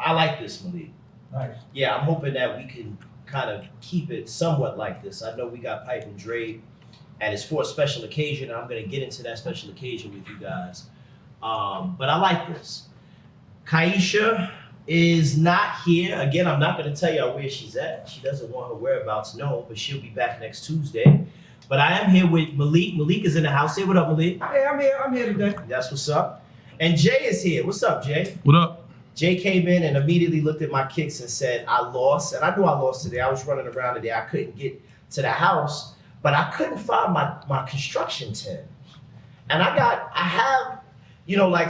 I like this, Malik. Nice. Yeah, I'm hoping that we can kind of keep it somewhat like this. I know we got Pipe and Dre, and it's for a special occasion. And I'm gonna get into that special occasion with you guys. But I like this. Kaisha is not here. Again, I'm not gonna tell y'all where she's at. She doesn't want her whereabouts known, but she'll be back next Tuesday. But I am here with Malik. Malik is in the house. Say what up, Malik. Hey, I'm here. I'm here today. That's what's up. And Jay is here. What's up, Jay? What up? Jay came in and immediately looked at my kicks and said, I lost. And I knew I lost today. I was running around today. I couldn't get to the house, but I couldn't find my construction tin. And I have,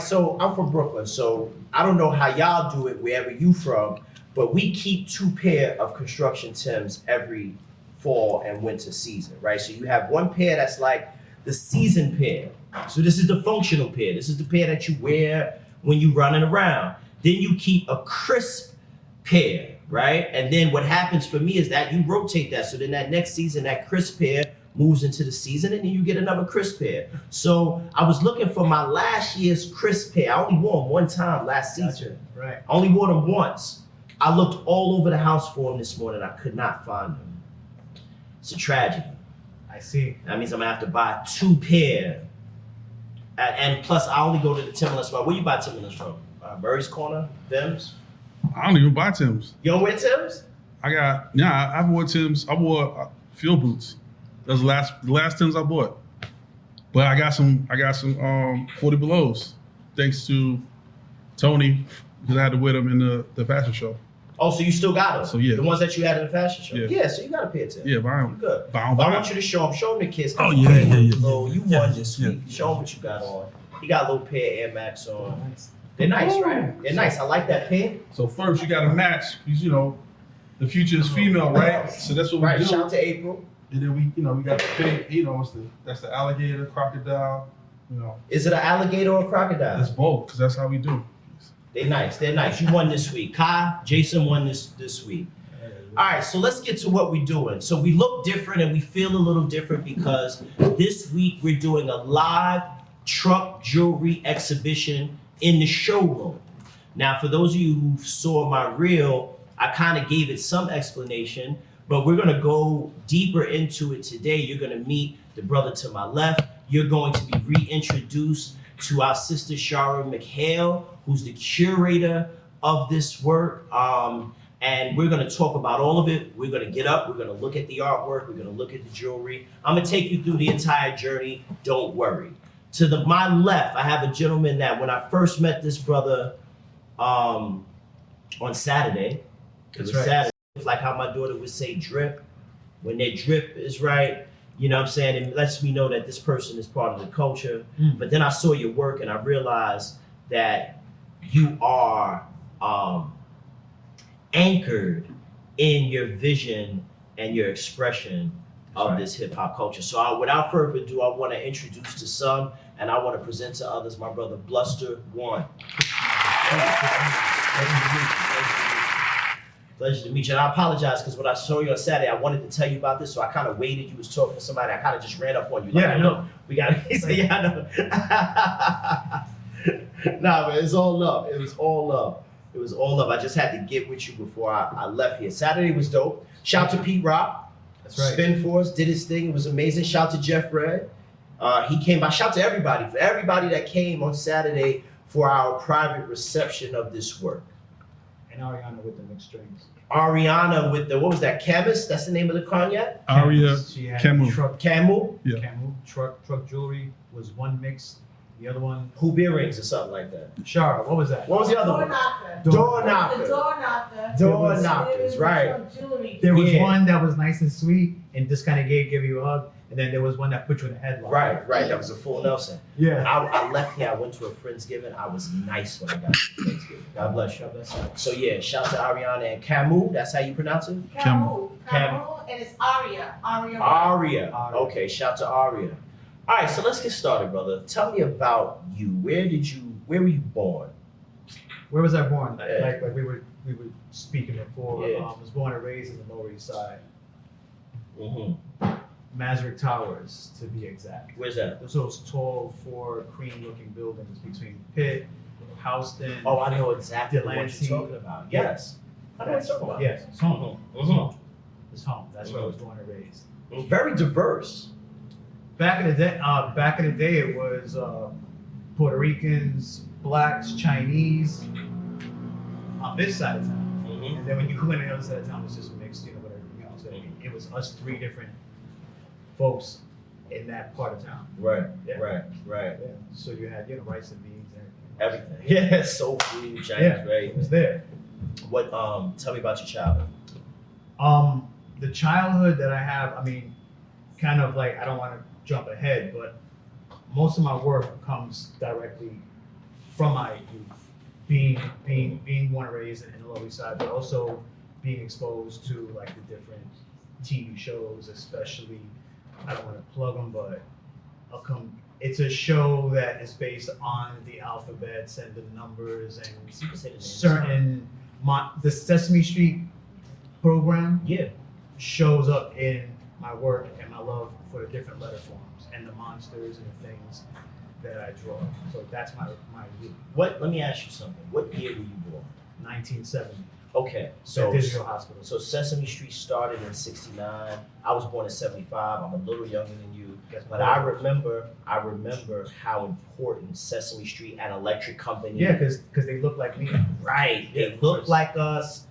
so I'm from Brooklyn. So I don't know how y'all do it wherever you from, but we keep 2 pair of construction Tims every fall and winter season, right? So you have 1 pair that's like the season pair. So this is the functional pair. This is the pair that you wear when you're running around. Then you keep a crisp pair, right? And then what happens for me is that you rotate that. So then that next season, that crisp pair moves into the season and then you get another crisp pair. So I was looking for my last year's crisp pair. I only wore them 1 time last season. Gotcha. Right. I only wore them once. I looked all over the house for them this morning. I could not find them. It's a tragedy. I see. That means I'm gonna have to buy 2 pair. And plus I only go to the Timberland spot. Where you buy Timberlands from? Murray's Corner, Tim's? I don't even buy Tim's. You don't wear Tim's? I wore Tim's. I wore field boots. That's the last Tim's I bought. But I got some 40 belows, thanks to Tony, because I had to wear them in the fashion show. Oh, so you still got them? So yeah. The ones that you had in the fashion show? Yeah. Yeah, so you got a pair of Tim's. Yeah, but I don't. Good. But I don't But I buy want you to show them the kids. Oh, yeah. So you Yeah, won this week. yeah. Show them what you got on. You got a little pair of Air Max on. They're nice, right? They're nice. I like that pair. So first you got to match, because the future is female, right? So that's what we Right, do. shout out to April. And then we got the pig, that's the alligator, crocodile, Is it an alligator or a crocodile? That's both, because that's how we do. They're nice. They're nice. You won this week. Kai, Jason won this week. All right, so let's get to what we're doing. So we look different and we feel a little different because this week we're doing a live truck jewelry exhibition in the showroom. Now, for those of you who saw my reel, I kind of gave it some explanation, but we're gonna go deeper into it today. You're gonna meet the brother to my left. You're going to be reintroduced to our sister Shara McHale, who's the curator of this work. And we're gonna talk about all of it. We're gonna get up, we're gonna look at the artwork, we're gonna look at the jewelry. I'm gonna take you through the entire journey, don't worry. To my left, I have a gentleman that when I first met this brother on Saturday, Saturday, it's like how my daughter would say drip. When their drip is right, you know what I'm saying? It lets me know that this person is part of the culture. But then I saw your work and I realized that you are anchored in your vision and your expression of this hip hop culture. So without further ado, I want to introduce to some and I want to present to others my brother Bluster 1. Pleasure to meet you. And I apologize because when I saw you on Saturday, I wanted to tell you about this, so I kind of waited. You was talking to somebody. I kind of just ran up on you. Yeah, I know. We got. He said, "Yeah, I know." Nah, man, it's all love. It was all love. It was all love. I just had to get with you before I left here. Saturday was dope. Shout to Pete Rock. That's right. Spin Force did his thing. It was amazing. Shout to Jeff Red. He came by. Shout to everybody. For everybody that came on Saturday for our private reception of this work. And Ariana with the mixed strings. Ariana with the, what was that, Camus? That's the name of the cognac? Aria She had Camus. truck, Camu? Yeah. Camus, truck jewelry was one mix. The other one, Hoop earrings or something like that. Shara, what was that? What was the other Door one? knocker. Door The knocker. door knocker. Door knockers, right. Jewelry. There was Yeah. one that was nice and sweet and just kind of give you a hug. And then there was one that put you in a headlock. Right. That was a full Nelson. Yeah. I left here. I went to a Friendsgiving. I was nice when I got to Friendsgiving. God bless you. So yeah, shout to Ariana and Camu. That's how you pronounce it? Camu. Camu. And it's Aria. Aria. Okay, shout to Aria. All right, so let's get started, brother. Tell me about you. Where were you born? Where was I born? Yeah. Like we were speaking before. Yeah. I was born and raised in the Lower East Side. Mm-hmm. Masrick Towers, to be exact. Where's that? Those tall, 4 cream-looking buildings between Pitt, Houston. Oh, I know exactly what Delancey. you're talking about. Yes. I know what you're talking about. Yes, it's home. It's Mhm. home. It's home. That's where I was born and raised. Very diverse. Back in the day, it was Puerto Ricans, blacks, Chinese on this side of town, Mhm. and then when you went on the other side of town, it was just mixed, with everything else. It was us three different folks in that part of town. Right, Yeah. right. Yeah. So you had, rice and beans and Everything. Yeah, soul food, Chinese, Yeah, right? it was there. What? Tell me about your childhood. The childhood that I have, kind of like, I don't want to jump ahead, but most of my work comes directly from my youth, being born and raised in the Lower East Side, but also being exposed to like the different TV shows, especially, I don't want to plug them, but it's a show that is based on the alphabets and the numbers and You can say the name. certain, the Sesame Street program Yeah. shows up in my work and my love for the different letter forms and the monsters and the things that I draw. So that's my youth. What? Let me ask you something. What year were you born? 1970. Okay, At so Israel Hospital. so Sesame Street started in '69. I was born in '75. I'm a little younger than you, but I remember how important Sesame Street and Electric Company. Yeah, because they look like me. Right. Yeah, They of looked course. like us.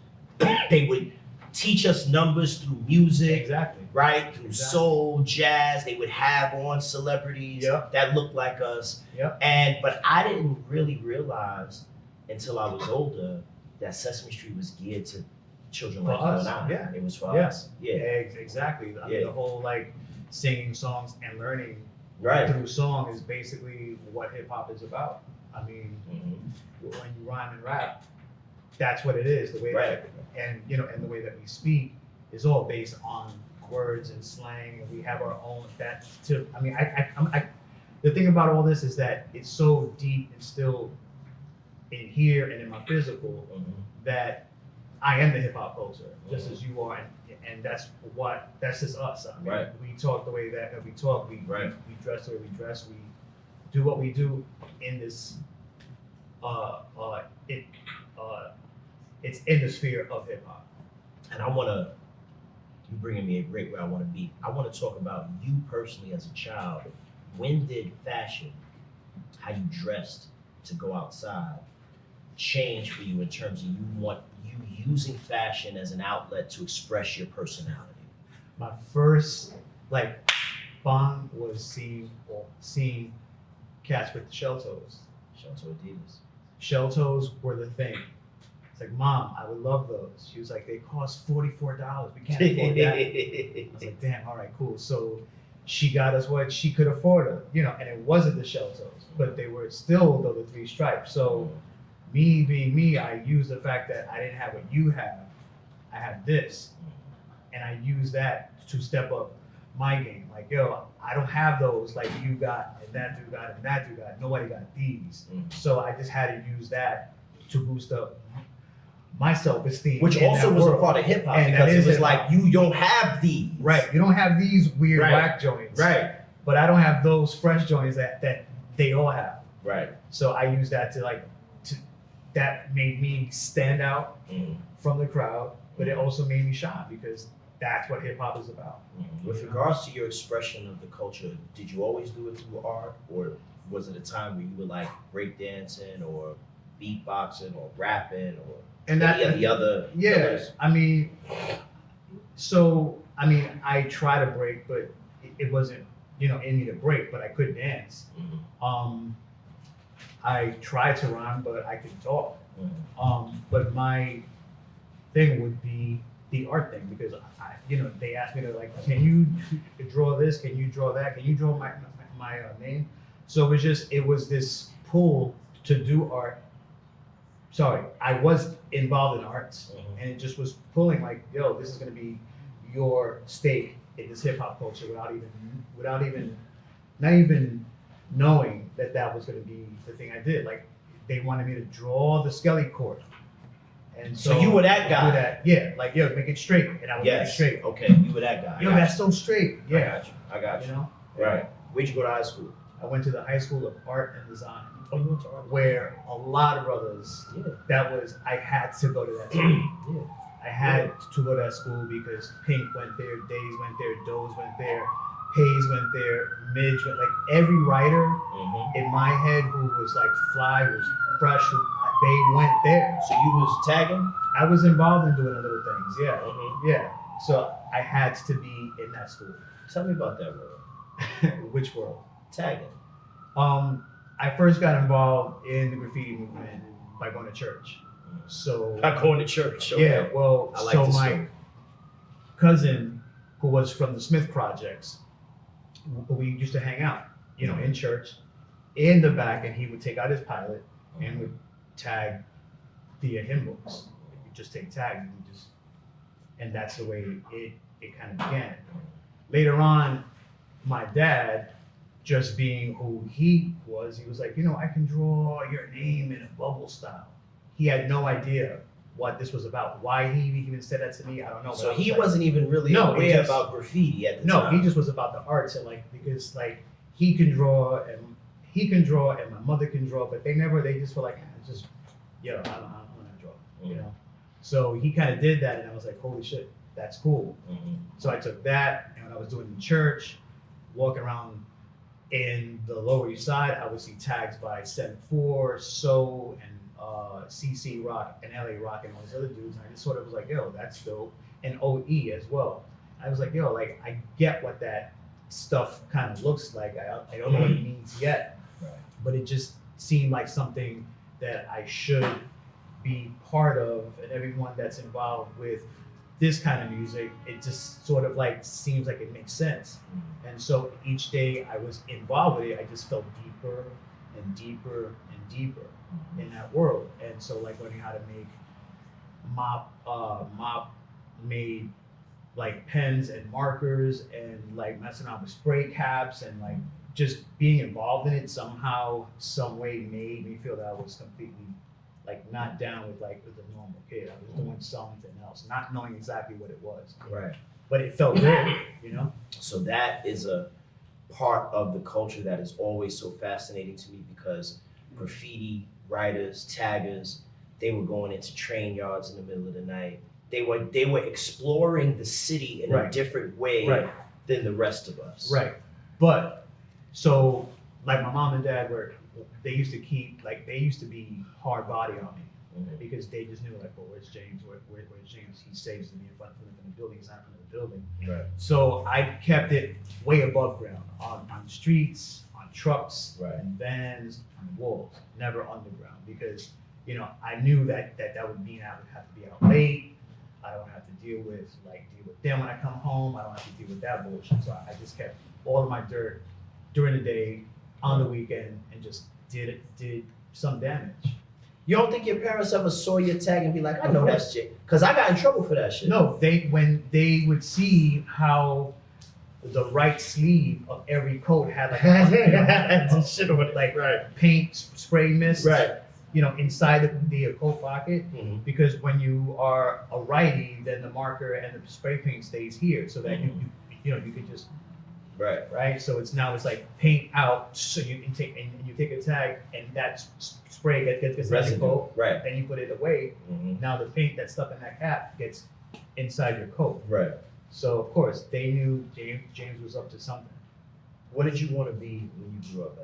They would teach us numbers through music. Exactly. Right, through Exactly. soul, jazz, they would have on celebrities Yep. that looked like us. Yep. But I didn't really realize until I was older that Sesame Street was geared to children For like you us, and I. yeah. It was for Yeah. us. Yeah. Exactly. Yeah. The whole like singing songs and learning Right. through song is basically what hip hop is about. Mhm. When you rhyme and rap, that's what it is. The way Right. and the way that we speak is all based on words and slang, and we have our own. The thing about all this is that it's so deep and still in here and in my physical Mhm. that I am the hip hop culture, just as you are, and that's just us. Right. We talk the way that we talk. We Right. we dress the way we dress. We do what we do in this. It's in the sphere of hip hop. And you bringing me right where I want to be. I want to talk about you personally as a child. When did fashion, how you dressed to go outside, change for you in terms of you using fashion as an outlet to express your personality? My first bond was seeing cats with shell toes. Shout out to Adidas. Shell toes were the thing. It's like, Mom, I would love those. She was like, they cost $44. We can't afford that. I was like, damn, all right, cool. So she got us what she could afford, and it wasn't the shell toes, but they were still the 3 stripes. So me being me, I used the fact that I didn't have what you have. I have this, and I use that to step up my game. Like, yo, I don't have those like you got, and that dude got, and that dude got. Nobody got these. So I just had to use that to boost up my self-esteem. Which in also that was a world. part of hip hop And because that it is was hip-hop. like you don't have these. Right. You don't have these weird Right. whack joints. Right. But I don't have those fresh joints that they all have. Right. So I use that that made me stand out Mhm. from the crowd, but it also made me shine because that's what hip hop is about. With regards to your expression of the culture, did you always do it through art, or was it a time where you were like breakdancing or beatboxing or rapping or And any of the other Yeah, pillars? I try to break, but it wasn't, in me to break, but I couldn't dance. Mhm. I tried to rhyme, but I couldn't talk. Mhm. But my thing would be the art thing because they asked me to can you draw this? Can you draw that? Can you draw my name? So it was this pull to do art. Sorry, I was involved in arts, Mhm. and it just was pulling yo, this is gonna be your stake in this hip hop culture not even knowing that was gonna be the thing I did. They wanted me to draw the Skelly Court. And So you were that guy? Yo, make it straight, and I would make it Yes. straight. Okay, you were that guy. Yo, I got that's so straight. you. Yeah, I got you. you know. Right. Where'd you go to high school? I I went to the High School of Art and Design, Oh, you went to art? where a lot of brothers, I had to go to that school. I had to go to that school because Pink went there, Days went there, Doze went there, Hayes went there, Midge went, like every writer in my head who was like fly, was fresh, they went there. So you was tagging? I was involved in doing the little things, yeah. Mm-hmm. Yeah. So I had to be in that school. Tell me about that world. Which world? Tagging. I first got involved in the graffiti movement by going to church. So Not going to church. Okay. yeah, well, I like so this my story. cousin, who was from the Smith Projects, we used to hang out, you know, in church, in the back, and he would take out his pilot and would tag the hymn books. He would just take tags and and that's the way it kind of began. Later on, my dad, just being who he was like, you know, I can draw your name in a bubble style. He had no idea what this was about. Why he even said that to me, I don't know. So but he like, wasn't even really aware about graffiti at the time. No, he just was about the arts and like, because like he can draw and my mother can draw, but they just were like, just, I don't want to draw, you know? So he kind of did that and I was like, holy shit, that's cool. So I took that and when I was doing it in church, walking around in the Lower East Side, I would see tags by 7-4, So, and CC Rock and LA Rock and all these other dudes. And I just sort of was like, yo, that's dope. And OE as well. I was like, yo, like I get what that stuff kind of looks like. I don't know what it means yet, but it just seemed like something that I should be part of, and everyone that's involved with this kind of music, it just sort of like seems like it makes sense. And so each day I was involved with it, I just felt deeper and deeper and deeper in that world. And so like learning how to make Mop made like pens and markers and like messing around with spray caps and like just being involved in it somehow, some way made me feel that I was completely like not down with like with a normal kid. I was doing something else, not knowing exactly what it was. Right. But it felt good, you know? So that is a part of the culture that is always so fascinating to me because graffiti writers, taggers, they were going into train yards in the middle of the night. They were exploring the city in a different way than the rest of us. Right. But so like my mom and dad they used to be hard body on me because they just knew like, well, where's James? Where's James? He saves to be in front of the building. He's not in front of the building. Right. So I kept it way above ground on streets, on trucks, and vans, on walls, never underground because, you know, I knew that would mean I would have to be out late. I don't have to deal with them when I come home. I don't have to deal with that bullshit. So I just kept all of my dirt during the day, on the weekend, and just did some damage. You don't think your parents ever saw your tag and be like, I know that shit? Because I got in trouble for that shit. No, when they would see how the right sleeve of every coat had like shit on it. Like paint, spray mist, Right. you know, inside the coat pocket. Because when you are a righty, then the marker and the spray paint stays here, so that you could just right. So it's like paint out, so you can take a tag and that spray gets in the coat, then you put it away. Now the paint that's stuck in that cap gets inside your coat. Right. So of course they knew James was up to something. What did you want to be when you grew up?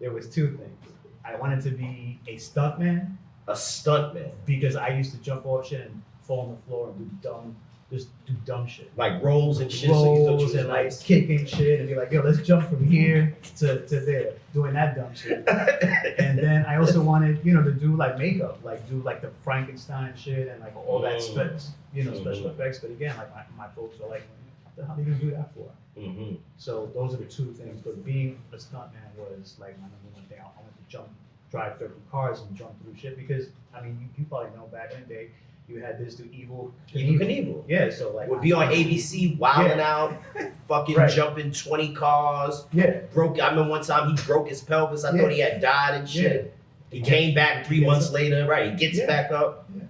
There was two things. I wanted to be a stuntman. A stuntman? Because I used to jump off shit and fall on the floor and do dumb shit. Like rolls and shit. Rolls and like kicking shit and be like, yo, let's jump from here to there, doing that dumb shit. And then I also wanted, to do like makeup, like do like the Frankenstein shit and like all that special effects. But again, like my folks were like, what the hell are you gonna do that for? So those are the two things. But being a stuntman was like my number one thing. I wanted to drive 30 cars and jump through shit because I mean you probably know back in the day you had this do Evil Knievel. Yeah, so like would be on ABC wilding out, fucking jumping 20 cars. Yeah. I remember one time he broke his pelvis. I thought he had died and shit. He came back 3 months later. Right, he gets back up. Yeah.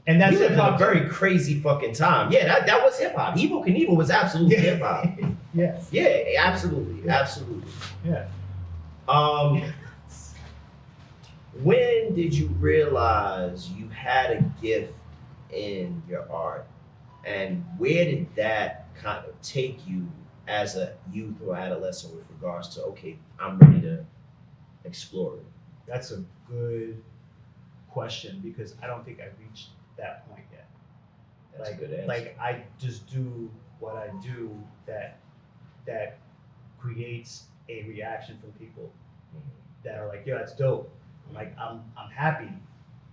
And that's a very crazy fucking time. Yeah, that was hip hop. Evil Knievel was absolutely hip hop. Yeah. Yeah, absolutely, Yeah. absolutely. Yeah. When did you realize you had a gift in your art, and where did that kind of take you as a youth or adolescent with regards to, okay, I'm ready to explore it? That's a good question because I don't think I've reached that point yet. That's like, a good answer. Like I just do what I do that creates a reaction from people that are like, yo, that's dope. Like I'm happy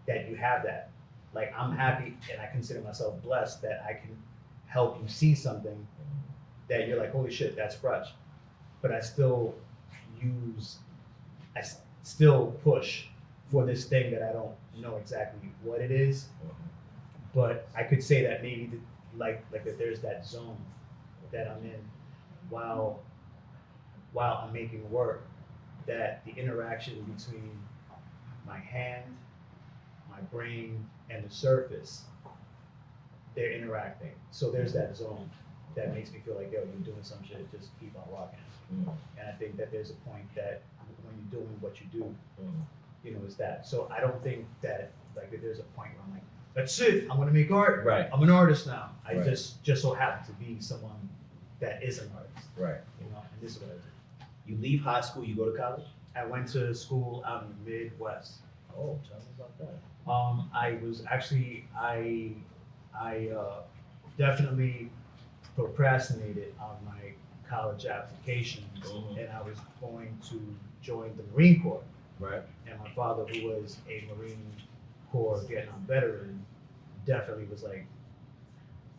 that you have that. Like I'm happy and I consider myself blessed that I can help you see something that you're like, holy shit, that's fresh. But I still still push for this thing that I don't know exactly what it is. But I could say that maybe like that there's that zone that I'm in while I'm making work, that the interaction between my hand, my brain, and the surface, they're interacting. So there's that zone that makes me feel like, yo, you're doing some shit, just keep on rocking. And I think that there's a point that when you're doing what you do, you know, is that. So I don't think that like that there's a point where I'm like, that's it, I'm gonna make art. Right. I'm an artist now. I Right. just so happen to be someone that is an artist. Right. You know, and this is what I do. You leave high school, you go to college? I went to school out in the Midwest. Oh, tell me about that. I was actually I definitely procrastinated on my college applications, and I was going to join the Marine Corps. Right. And my father, who was a Marine Corps Vietnam veteran, definitely was like,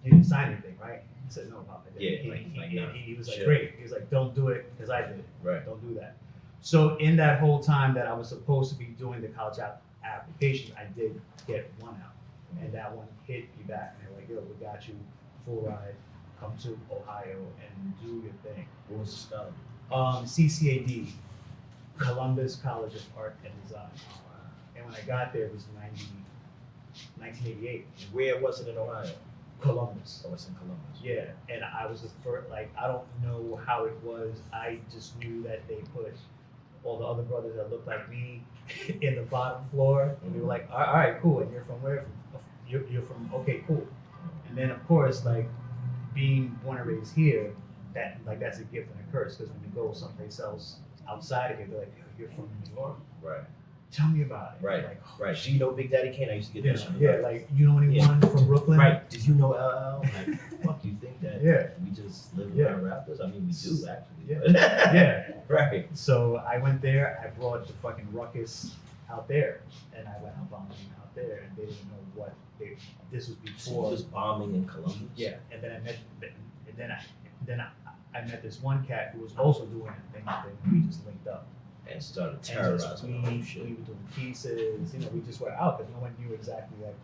"You didn't sign anything, right?" I said, "No, Papa." Yeah, he was like, chill. "Great." He was like, "Don't do it because I did it. Right. Don't do that." So in that whole time that I was supposed to be doing the college application, I did get one out, and that one hit me back. And they're like, "Yo, we got you full ride. Come to Ohio and do your thing." What was the scholarship? CCAD, Columbus College of Art and Design. And when I got there, it was 1988. Where was it in Ohio? Columbus. Oh, it's in Columbus. Yeah, and I was the first, like, I don't know how it was. I just knew that they put all the other brothers that looked like me in the bottom floor. And we were like, all right, cool. And you're from where? You're from, okay, cool. And then, of course, like, being born and raised here, that's a gift and a curse. Because when you go someplace else outside of here, they're like, yo, you're from New York? Right. Tell me about it. Right. Like, Right. Do you know Big Daddy Kane? I used to get that shit. yeah, like, you know anyone from Brooklyn? Right. Did you know LL? Like, fuck, you think that we just live around rappers? I mean, we do, actually. Yeah. Yeah. Right. So I went there, I brought the fucking ruckus out there, and I went out bombing out there, and they didn't know what this was So you before. was bombing in Columbus? Yeah, and then I met this one cat who was also doing a thing, and we just linked up. And started And terrorizing just, the whole shit. we were doing pieces, you know, we just were out because no one knew exactly like,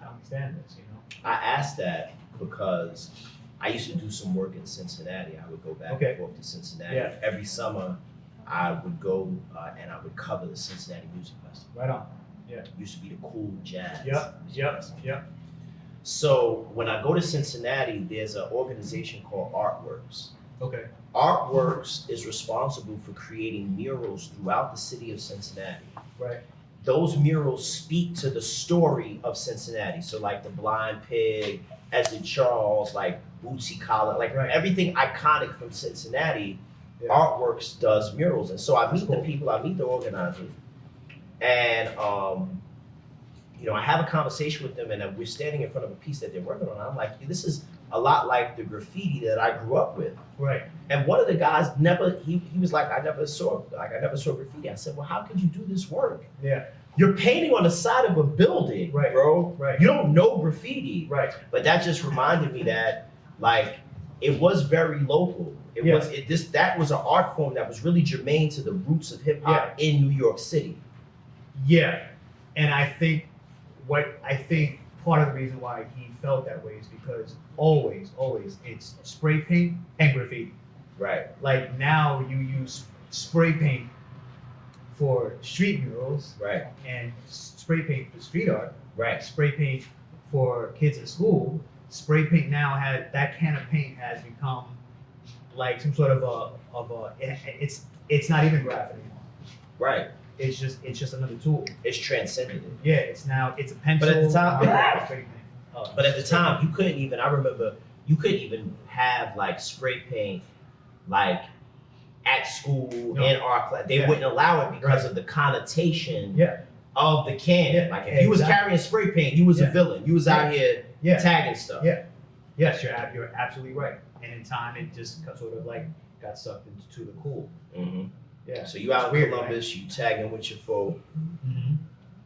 I don't understand this, you know? I asked that because I used to do some work in Cincinnati. I would go back Okay. and forth to Cincinnati. Yeah. Every summer, I would go and I would cover the Cincinnati Music Festival. Right on. It used to be the Cool Jazz. Yep, Music yep, Festival. yep. So when I go to Cincinnati, there's an organization called Artworks. Okay. Artworks is responsible for creating murals throughout the city of Cincinnati. Right. Those murals speak to the story of Cincinnati. So like the Blind Pig, Ezra Charles, like Bootsy Collins, like Right. everything iconic from Cincinnati, Yeah. Artworks does murals. And so I That's meet cool. the people, I meet the organizers, and you know, I have a conversation with them, and we're standing in front of a piece that they're working on. I'm like, this is a lot like the graffiti that I grew up with. Right. And one of the guys he was like, I never saw graffiti. I said, well, how could you do this work? Yeah. You're painting on the side of a building, Right. bro. Right. You don't know graffiti. Right. But that just reminded me that, like, it was very local. That was an art form that was really germane to the roots of hip hop in New York City. Yeah. And I think part of the reason why he felt that way is because always it's spray paint and graffiti. Right. Like now you use spray paint for street murals Right. and spray paint for street art, Right. spray paint for kids at school, spray paint now that can of paint has become like some sort of it's not even graphite anymore. Right. It's just another tool. It's transcended it. Yeah, it's a pencil. But at the time, spray paint. but at the time, you couldn't even. I remember you couldn't even have like spray paint, like at school in art class. They wouldn't allow it because of the connotation of the can. Yeah, Like if you was carrying spray paint, you was a villain. You was out here tagging stuff. Yeah. Yes, you're absolutely right. And in time, it just sort of like got sucked into the cool. Mm-hmm. Yeah. So you out in Weird, Columbus, you tagging with your folk. Mm-hmm.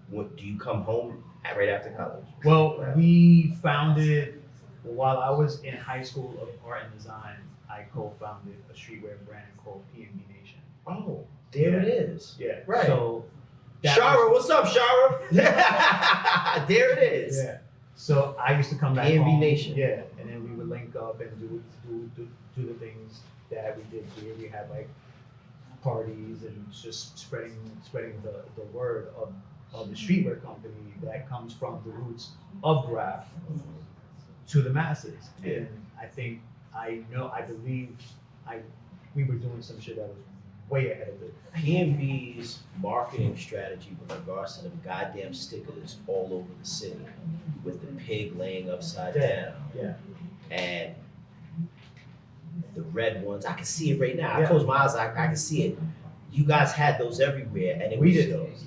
What do you come home right after college? Well, we founded while I was in high school of art and design. I co-founded a streetwear brand called PNB Nation. Oh, there it is. Yeah. Right. So Shara, what's up, Shara? There it is. Yeah. So I used to come back PNB home. Nation. Yeah, and then we would link up and do the things that we did here. We had like parties and just spreading the word of the streetwear company that comes from the roots of graph to the masses. Yeah. And I believe we were doing some shit that was way ahead of it. PNB's marketing strategy with regards to the goddamn stickers all over the city with the pig laying upside down. Yeah. And the red ones, I can see it right now. I Yeah. close my eyes, I can see it. You guys had those everywhere, and We was did those.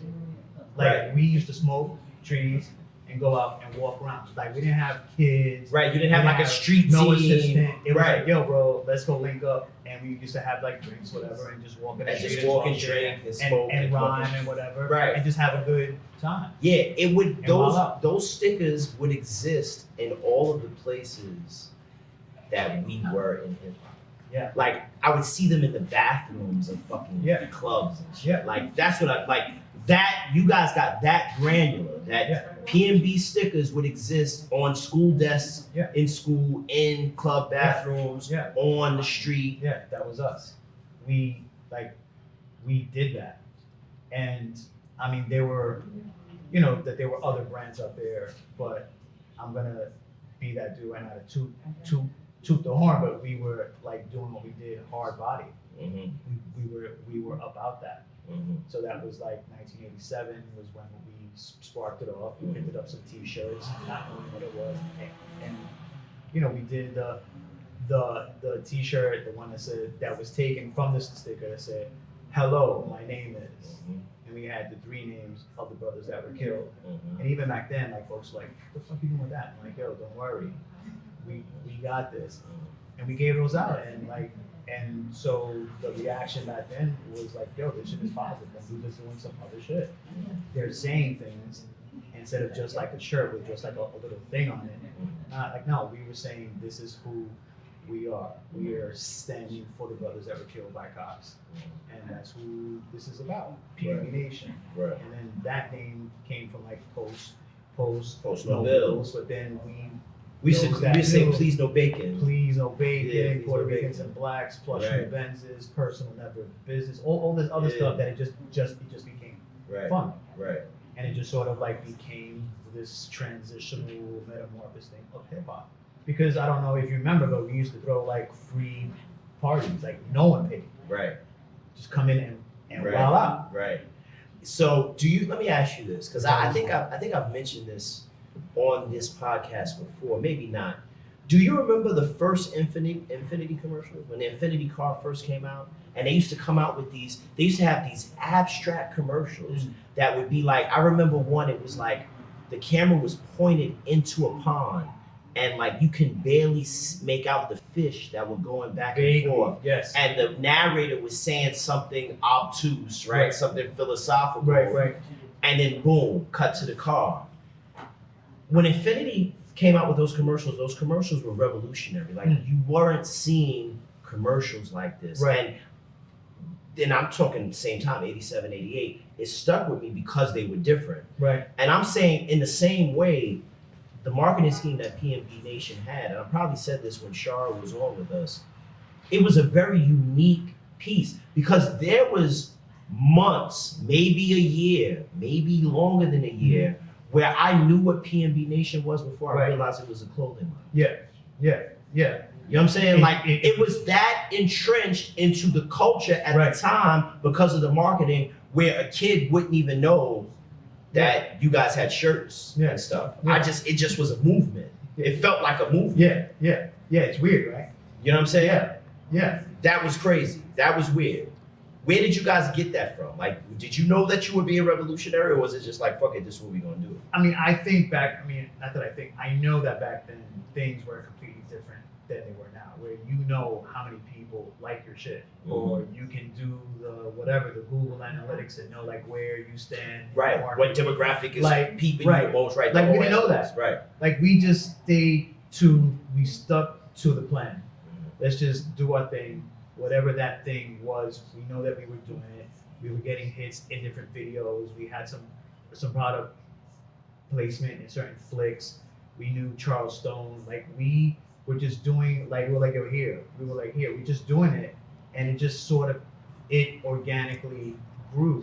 Like we used to smoke trees and go out and walk around. Like we didn't have kids. Right, you didn't have We like a didn't street have no team. assistant. It was Right. like, yo, bro, let's go link up. And we used to have like drinks, whatever, and just walk in the And street just walk and talk shit drink and smoke and and rhyme fucking- and whatever. Right. And just have a good time. Yeah, it would. And voila. Those stickers would exist in all of the places that we were in hip hop. Yeah. Like I would see them in the bathrooms of fucking clubs and shit. Yeah. Like that's what I like. That you guys got that granular. That PNB stickers would exist on school desks, in school, in club bathrooms, on the street. Yeah, that was us. We did that. And I mean there were other brands out there, but I'm gonna be that dude right now to toot the horn, but we were like doing what we did hard body. Mm-hmm. We were about that. Mm-hmm. So that was like 1987 was when we sparked it off. We picked up some T-shirts, not knowing what it was, and we did the T-shirt, the one that was taken from this sticker that said, "Hello, my name is," and we had the 3 names of the brothers that were killed. Mm-hmm. And even back then, like folks were like, "What the fuck you doing with that?" I'm like, "Yo, don't worry, we got this," and we gave those out, and so the reaction back then was like, yo, this shit is positive. And we was doing some other shit. They're saying things instead of just like a shirt with just like a little thing on it. Not like, no, we were saying this is who we are. We are standing for the brothers that were killed by cops. And that's who this is about. PNB Nation. Right. And then that name came from like post no bills. but then we used to say please no bacon. Please no bacon, Yeah, Puerto please no Ricans bacon. and blacks, plush Right. Benzes, personal never business, all this other stuff that it just became fun. Right. And it just sort of like became this transitional metamorphosis thing of hip hop. Because I don't know if you remember, but we used to throw like free parties, like no one paid. Right. Just come in and Right. wild out. Right. So let me ask you this, because I think I've mentioned this on this podcast before, maybe not. Do you remember the first Infinity commercial when the Infinity car first came out? And they used to come out with these. They used to have these abstract commercials that would be like. I remember one. It was like the camera was pointed into a pond, and like you can barely make out the fish that were going back and forth. Yes. And the narrator was saying something obtuse, right? Something philosophical. Right. And then boom, cut to the car. When Infinity came out with those commercials were revolutionary. Like you weren't seeing commercials like this. Right. And then I'm talking the same time, 87, 88, it stuck with me because they were different. Right. And I'm saying in the same way, the marketing scheme that PNB Nation had, and I probably said this when Shara was on with us, it was a very unique piece because there was months, maybe a year, maybe longer than a year, where I knew what PNB Nation was before I Right. realized it was a clothing line. Yeah. You know what I'm saying? It- Like it- it was that entrenched into the culture at Right. the time because of the marketing, where a kid wouldn't even know that you guys had shirts Yeah. and stuff. Yeah. It just was a movement. It felt like a movement. Yeah. It's weird, right? You know what I'm saying? Yeah. That was crazy. That was weird. Where did you guys get that from? Like, did you know that you were being revolutionary, or was it just like, fuck it, this is what we're gonna do? I mean, not that I think, I know that back then things were completely different than they were now, where you know how many people like your shit, or you can do the whatever, the Google Analytics and know like where you stand. in the Right. market. What demographic is Like, peeping right. you the most? Right. Like, the we whole didn't know aspects. Right. Like we stuck to the plan. Let's just do our thing. Whatever that thing was, we know that we were doing it. We were getting hits in different videos. We had some product placement in certain flicks. We knew Charles Stone. Like we were just doing, like we were like, yo, here. We were like, here. We're just doing it, and it just sort of organically grew.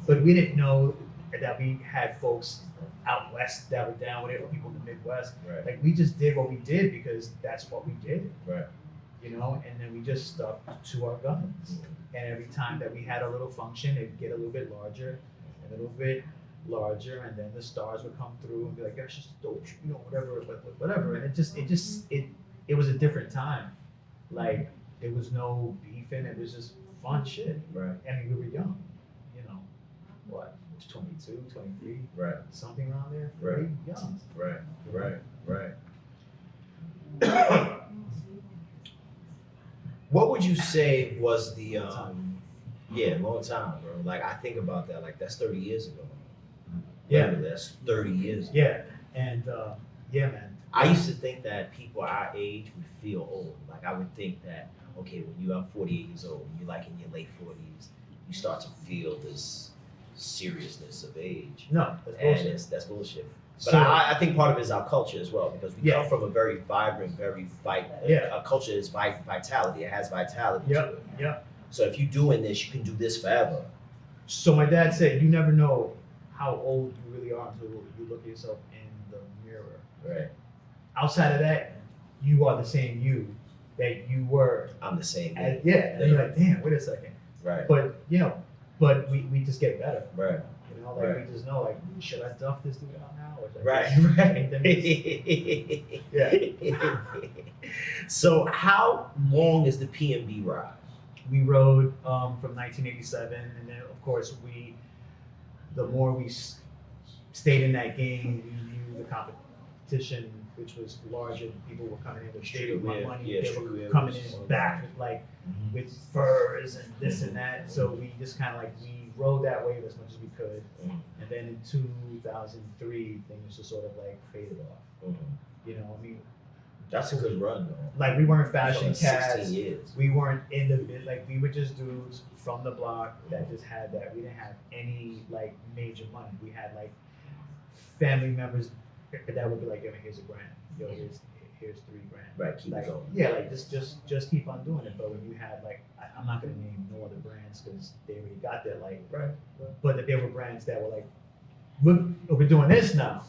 But we didn't know that we had folks out west that were down with it, or people in the Midwest. Right. Like we just did what we did because that's what we did. Right. You know, and then we just stuck to our guns. And every time that we had a little function, it'd get a little bit larger, and a little bit larger, and then the stars would come through and be like, "That's just dope," you know, whatever. And it was a different time. Like there was no beefing. It was just fun shit. Right. I mean, we were young. You know, what? 22, 23, Right. something around there. Right. Pretty young. Right. What would you say was the long time, bro? Like I think about that, like that's 30 years ago. Yeah. Literally, that's 30 years ago. Yeah, and man. I used to think that people our age would feel old. Like I would think that, okay, when you're 48 years old, you're like in your late 40s, you start to feel this seriousness of age. No, that's And bullshit. that's bullshit. But So- I think part of it is our culture as well, because we Yeah. come from a very vibrant, Yeah. a culture is vitality. It has vitality to Yep, it. yep. So if you're doing this, you can do this forever. So my dad said, you never know how old you really are until you look at yourself in the mirror. Right. Outside of that, you are the same you that you were. I'm the same. And and you're like, damn, wait a second. Right. But we just get better. Right. You know, like Right. we just know, like, should I duff this dude out now? Or should I Right. just Right. make them just- Yeah. So how long is the PNB ride? We rode from 1987, and then of course the more we stayed in that game, we knew the competition, which was larger. People were coming in with big money. Yeah, They were streetwear coming was in on back that. like with furs and this and that. So we just kind of like we rode that wave as much as we could. And then in 2003, things just sort of like faded off. You know, I mean, That's a good run, though. like we weren't fashion Like 16 cats. years. We weren't in the like we were just dudes from the block that just had that. We didn't have any like major money. We had like family members that would be like, yo, here's a grand. Yo, here's $3 grand. Right, keep Like, it going. yeah, like just keep on doing it. But when you had like, I'm not gonna name no other brands because they already got that. Like, Right. but that there were brands that were like, we're doing this now.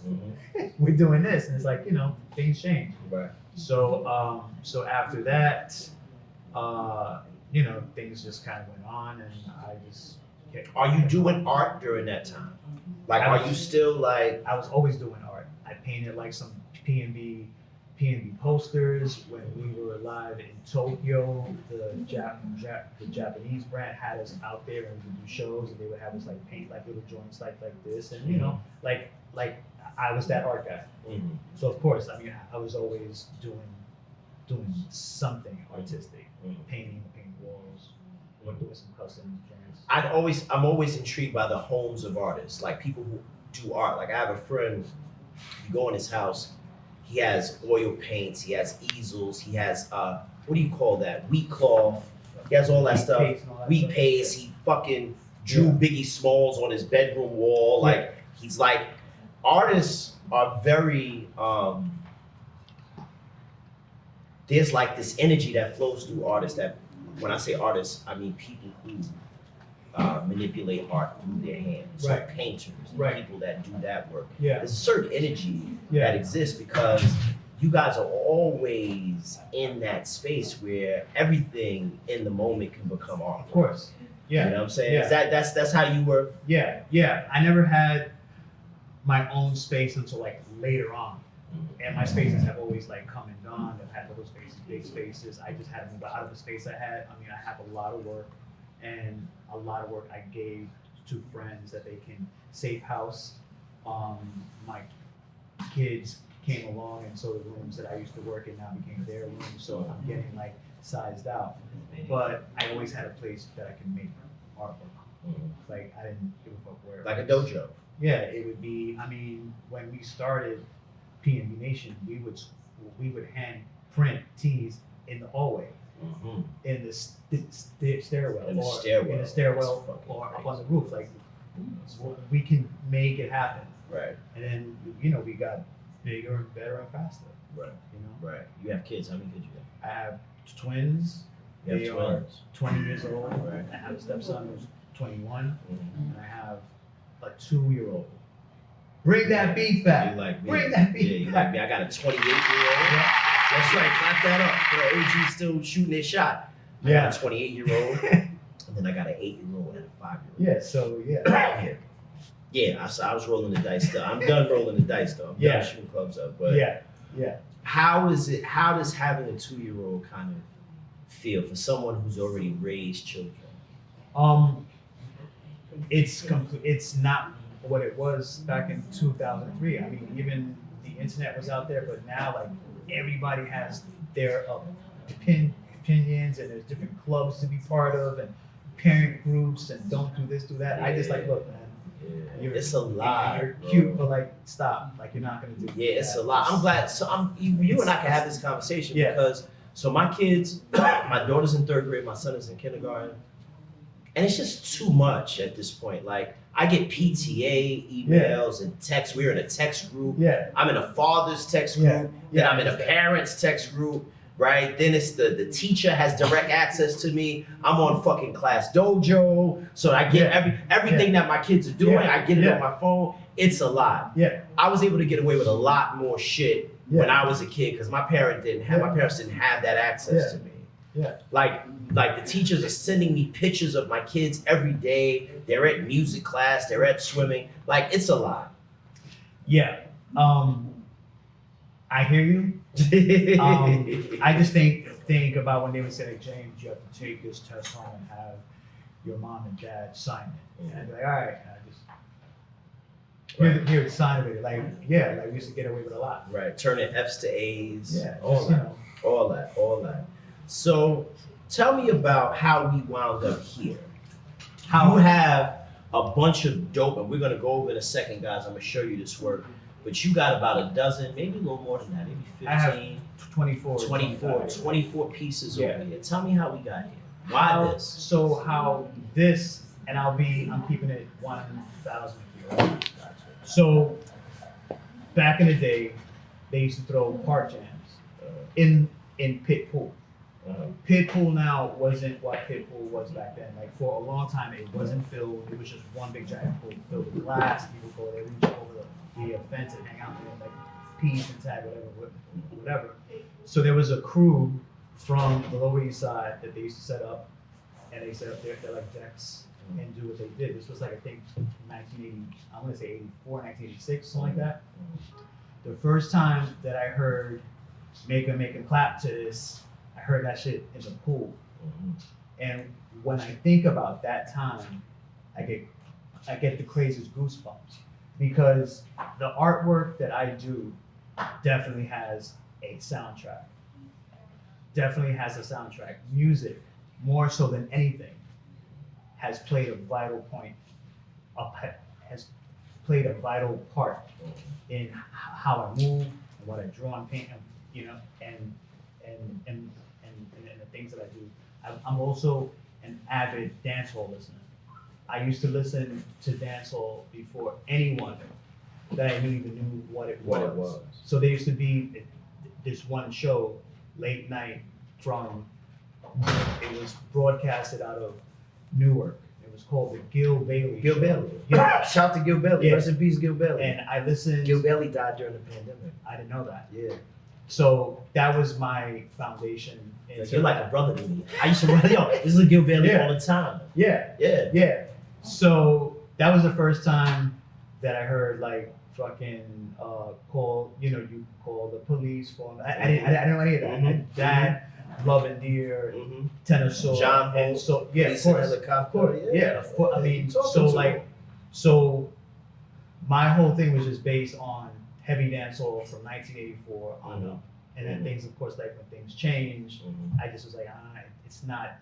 We're doing this, and it's like, you know, things change. Right. So so after that, you know, things just kind of went on, and I just kept. Are you doing art during that time? Like, are you still like? I was always doing art. I painted like some PNB posters when we were live in Tokyo. The Japanese brand had us out there and we would do shows, and they would have us like paint like little joints like this, and you know, like I was that art guy. So of course, I mean, I was always doing something artistic, painting walls, or doing some custom joints. I'm always intrigued by the homes of artists, like people who do art. Like I have a friend, you go in his house, he has oil paints, he has easels, he has what do you call that? Wheat cloth. He has all that Wheat stuff. paste and all that Wheat stuff. paste. He fucking drew Biggie Smalls on his bedroom wall. Like he's like, artists are very there's like this energy that flows through artists that when I say artists, I mean people who manipulate art through their hands. Right. So painters and Right. people that do that work. Yeah. There's a certain energy Yeah. that exists because you guys are always in that space where everything in the moment can become art. Of course. Yeah. You know what I'm saying? Yeah. Is that's how you work? Yeah. I never had my own space until like later on. And my spaces have always like come and gone. I've had little spaces, big spaces. I just had to move out of the space I had. I mean, I have a lot of work, and a lot of work I gave to friends that they can safe house. My kids came along, and so the rooms that I used to work in now became their rooms. So I'm getting like sized out. But I always had a place that I could make artwork. Like I didn't give a fuck where. it Like a was. dojo. Yeah, it would be. I mean, when we started PNB Nation, we would hand print tees in the hallway, in the stairwell, In the or stairwell. in the stairwell, That's fucking or up crazy. on the roof. Like we can make it happen. Right. And then we got bigger and better and faster. Right. You know, Right. You have kids. How many kids you have? I have twins. You have They twins. are 20 years old. Right. I have a stepson who's 21, Mhm. and I have a 2-year-old. Bring that beef back. You like me. Bring that beef Yeah, you back. like me. I got a 28-year-old. Yeah. That's right. Clap that up for the OG still shooting their shot. I Yeah. got a 28-year-old, and then I got an 8-year-old and a 5-year-old. Yeah, so yeah. Yeah. Yeah, I was rolling the dice though. I'm done rolling the dice though. I'm Yeah. done shooting clubs up. But Yeah. how does having a 2-year-old kind of feel for someone who's already raised children? It's not what it was back in 2003. I mean, even the internet was out there, but now like everybody has their opinions, and there's different clubs to be part of, and parent groups, and don't do this, do that. I just like, look, man, Yeah. It's a lot. You're bro. cute, but like, stop. Like, you're not gonna do. Yeah, it's that. a lot. I'm glad. So you and I can have this conversation Yeah. because so my kids, my daughter's in 3rd grade, my son is in kindergarten, and it's just too much at this point. Like I get PTA emails and texts. We're in a text group. Yeah. I'm in a father's text group. Yeah. Then Yeah, I'm in a parents text group. Right? Then it's the teacher has direct access to me. I'm on fucking Class Dojo, so I get everything that my kids are doing. Yeah. I get it Yeah. on my phone. It's a lot. Yeah. I was able to get away with a lot more shit when Yeah. I was a kid because my parents didn't have that access to me. Yeah. Like the teachers are sending me pictures of my kids every day. They're at music class. They're at swimming. Like it's a lot. Yeah. I hear you. I just think about when they would say, like, James, you have to take this test home and have your mom and dad sign it. And I'd be like, all right, and I just here sign it. Like, yeah, like we used to get away with a lot. Right. Turning F's to A's. Yeah, All just, that. All that. So tell me about how we wound up here. You have a bunch of dope, and we're gonna go over in a second, guys. I'm gonna show you this work. But you got about a dozen, maybe a little more than that, maybe 15, I have 24 24 pieces Yeah. over here. Tell me how we got here. Why this? So how this, and I'm keeping it 1,000 here. So back in the day, they used to throw park jams in pit pool. Pit pool now wasn't what pit pool was back then. Like for a long time, it wasn't filled. It was just one big giant pool filled with glass. People go there, reach over the fence and hang out there, like peas and tag, whatever. So there was a crew from the Lower East Side that they used to set up, and they set up their like decks and do what they did. This was like I think 1980, I want to say 84, 1986, something like that. The first time that I heard make 'em clap to this, I heard that shit in the pool. And when I think about that time, I get the craziest goosebumps because the artwork that I do definitely has a soundtrack. Definitely has a soundtrack. Music, more so than anything, has played a vital part in how I move and what I draw and paint, and the things that I do. I'm also an avid dancehall listener. I used to listen to dancehall before anyone that I knew even knew what it was. So there used to be this one show, late night, it was broadcasted out of Newark. It It was called the Gil Bailey Gil Show. Bailey. Yeah. Shout out to Gil Bailey. Yeah. Rest in peace, Gil Bailey. And I listened. Gil Bailey died during the pandemic. I didn't know that. Yeah. So that was my foundation. You're like a brother to me. I used to run, yo, this is a Gil Bailey Yeah. all the time. Yeah. Yeah. Yeah. So that was the first time that I heard like fucking call, you call the police for I didn't know any of that. Mhm. That, Love and Dear, Mm-hmm. Tenor Soul, John and Holt, so yeah, of Police course, Helicopter, of course, yeah, of course. I yeah, mean, you talking so to like, him. so my whole thing was just based on heavy dancehall from 1984 on Mhm. up, and then Mhm. things, of course, like when things changed, Mhm. I just was like, it's not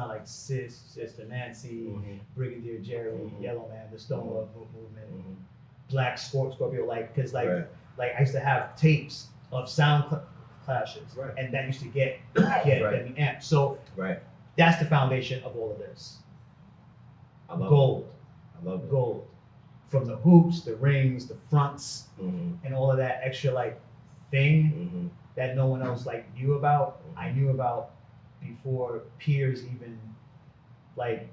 like Sister Nancy, Mhm. Brigadier Jerry, Mhm. Yellow Man, the Stone Mhm. Love Movement, Mhm. Black Scorpio, like, cause like, Right. like I used to have tapes of clashes, Right. and that used to get Right. me amped. So Right. that's the foundation of all of this. I love Gold, it. I love it. gold, from the hoops, the rings, the fronts, Mm-hmm. and all of that extra like thing Mm-hmm. that no one else like knew about. I knew about before peers even like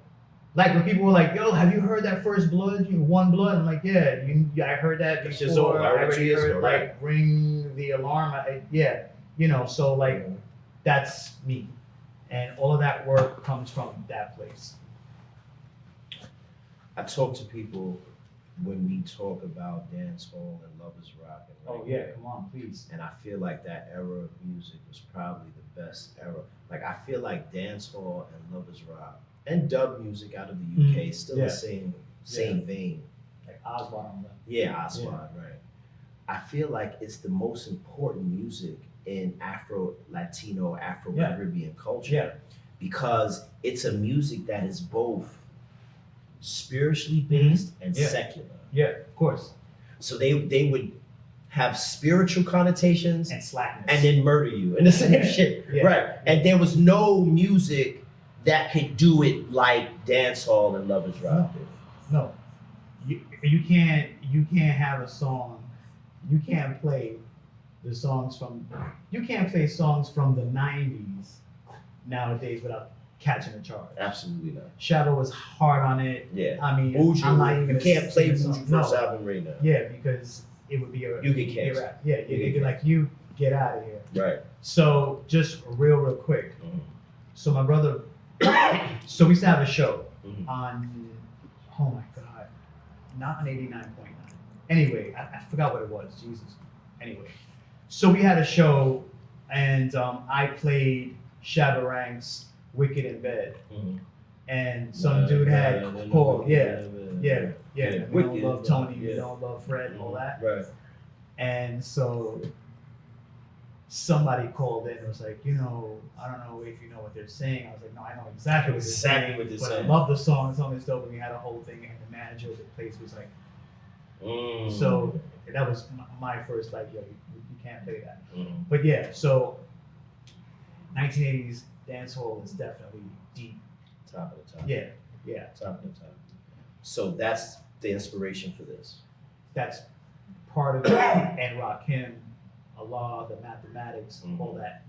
when people were like, "Yo, have you heard that First Blood? You One Blood?" I'm like, "Yeah, I heard that That's before. just all. I I heard already 2 years heard ago, like right. Ring the Alarm." Yeah, so like that's me, and all of that work comes from that place. I talk to people when we talk about dance hall and lovers rock and Oh reggae. yeah, come on, please. And I feel like that era of music was probably the best era. Like I feel like dance hall and lovers rock and dub music out of the UK is still Yeah. the same vein. Like Osborne on them. Yeah, Aswad, right. I feel like it's the most important music in Afro-Latino, Afro-Caribbean culture. Yeah. Because it's a music that is both spiritually based and Yeah. secular. Yeah, of course. So they would have spiritual connotations And slackness. and then murder you and the same Yeah. shit. Yeah. Right. And there was no music that could do it like dancehall and lovers rock did. No, you can't have a song. You can't play songs from the '90s nowadays without catching a charge. Absolutely not. Shadow was hard on it. Yeah. I mean, Buju, I'm not even you gonna can't play sing the Buju song. first No. album right now. Yeah, because it would be You get canceled. Yeah, You you'd get be like, you get out of here. Right. So just real quick. Mhm. So my brother, so we used to have a show Mhm. on, oh my God, not on 89.9. Anyway, I forgot what it was, Jesus. Anyway, so we had a show and I played Shabba Ranks' Wicked in Bed. Mhm. And some dude had called, yeah. And we Wicked, don't love Tony, we yeah. don't love Fred, and all that. Right. And so somebody called in and was like, I don't know if you know what they're saying. I was like, no, I know exactly what they're Exactly saying. what they're but saying. I love the song. The song is dope. And we had a whole thing, and the manager of the place was like, so that was my first, like, yo, you can't play that. Mhm. But yeah, so 1980s dancehall is definitely deep. Top of the top. Yeah. Top of the top. So that's the inspiration for this. That's part of it. And Rakim, Allah, the mathematics, all that.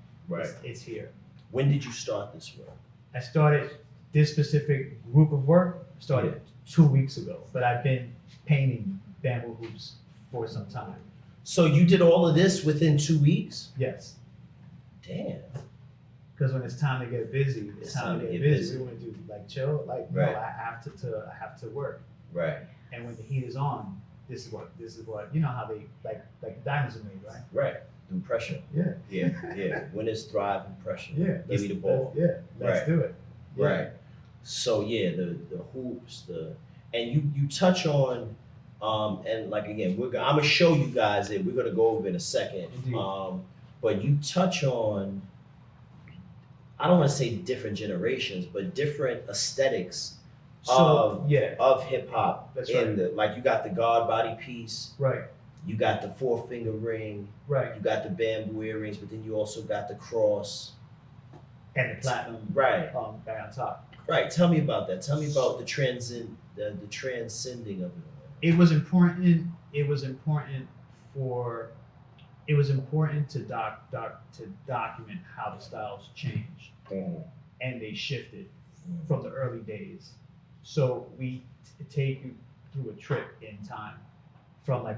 It's here. When did you start this work? I started this specific group of work started 2 weeks ago, but I've been painting bamboo hoops for some time. So you did all of this within 2 weeks? Yes, Damn. because when it's time to get busy, it's time to get busy. We want to do like chill, like Right. no, I have to work. Right. And when the heat is on, this is what you know how they like the diamonds are made, right? Right. Through pressure. Yeah. Yeah. Winners thrive in pressure. Yeah. Give me the ball. Let's Right. do it. Yeah. Right. So yeah, the hoops, and you touch on, and like again, I'm gonna show you guys it. We're gonna go over it in a second. Indeed. But you touch on, I don't want to say different generations, but different aesthetics So of hip hop. That's Like you got the guard body piece, right, you got the 4-finger ring, right, you got the bamboo earrings, but then you also got the cross. and the platinum Right. guy on top. Right. Tell me about that. Tell me about the transcending of it. It was important. It was important to document how the styles changed and they shifted from the early days. So we take you through a trip in time from like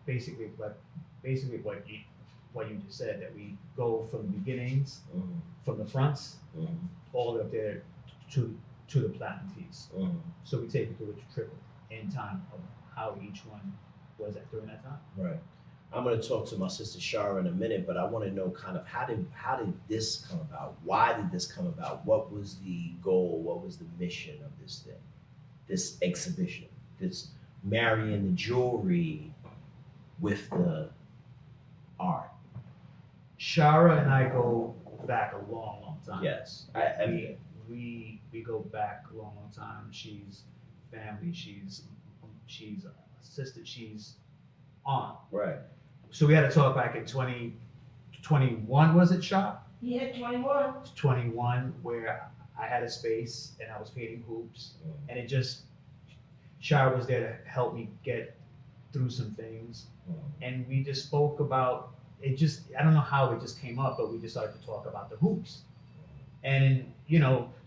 basically what you just said, that we go from the beginnings, from the fronts, all the way up there to the platinum piece. So we take you through a trip in time of how each one was at during that time. Right. I'm going to talk to my sister Shara in a minute, but I want to know kind of how did this come about? Why did this come about? What was the goal? What was the mission of this thing, this exhibition, this marrying the jewelry with the art? Shara and I go back a long time. Yes, we go back a long time. She's family. She's a sister. She's aunt. Right. So we had to talk back in 2021, was it, Shah? Yeah, 21. 21, where I had a space and I was painting hoops, and Shah was there to help me get through some things, and we just spoke about it. I don't know how it just came up, but we just started to talk about the hoops, and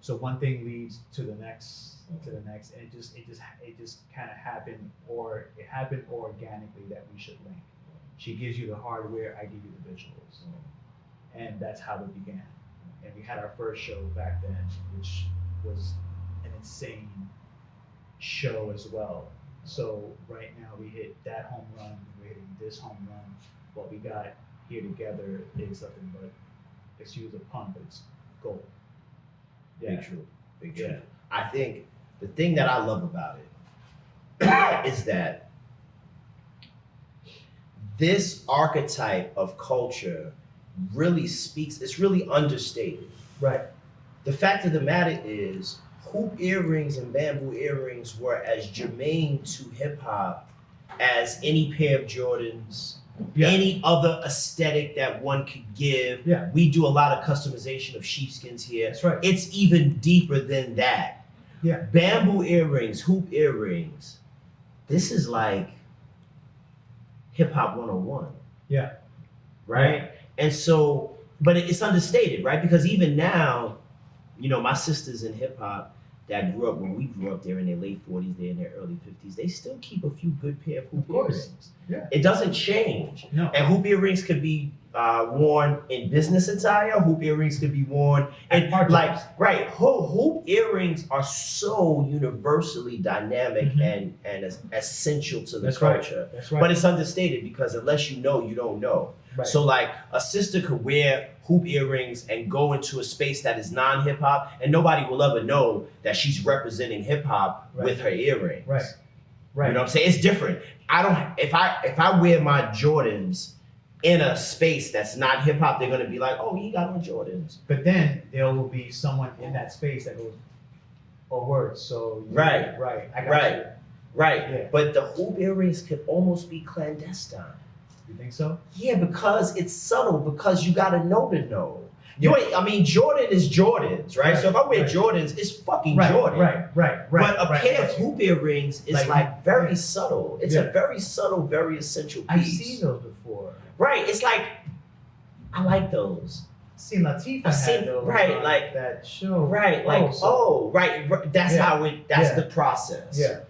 so one thing leads to the next, and it just kind of happened, or it happened organically that we should link. She gives you the hardware, I give you the visuals. And that's how it began. And we had our first show back then, which was an insane show as well. So right now we hit that home run, we're hitting this home run. What we got here together is nothing but, excuse the pun, but it's gold. Big truth. Big truth. Yeah. I think the thing that I love about it is that this archetype of culture really speaks, it's really understated. Right. The fact of the matter is, hoop earrings and bamboo earrings were as germane to hip hop as any pair of Jordans, any other aesthetic that one could give. Yeah. We do a lot of customization of sheepskins here. That's right. It's even deeper than that. Yeah. Bamboo earrings, hoop earrings, this is like hip hop 101. Yeah. Right? And so, but it's understated, right? Because even now, my sisters in hip hop that grew up when we grew up, they're in their late 40s, they're in their early 50s, they still keep a few good pair of hoop earrings. Yeah. It doesn't change. No. And hoop earrings could be worn in business attire. Hoop earrings could be worn in hoop earrings are so universally dynamic and essential to the culture. That's right. But it's understated because unless you know, you don't know. Right. So like a sister could wear hoop earrings and go into a space that is non-hip hop, and nobody will ever know that she's representing hip hop with her earrings. Right. Right. You know what I'm saying? It's different. If I wear my Jordans in a space that's not hip hop, they're gonna be like, oh, he got on Jordans. But then there will be someone in that space that goes, oh, word. So Right. I got you. Right. Yeah. But the hoop earrings could almost be clandestine. You think so? Yeah, because it's subtle, because you gotta know to know. Yeah. Jordan is Jordans, right? So if I wear Jordans, it's fucking Jordan. Right. But a pair of hoop earrings is like very subtle. It's a very subtle, very essential piece. I've seen those before. Right. It's like, I like those. I've seen Latifah had those on that show. Right. Right. That's the process. Yeah.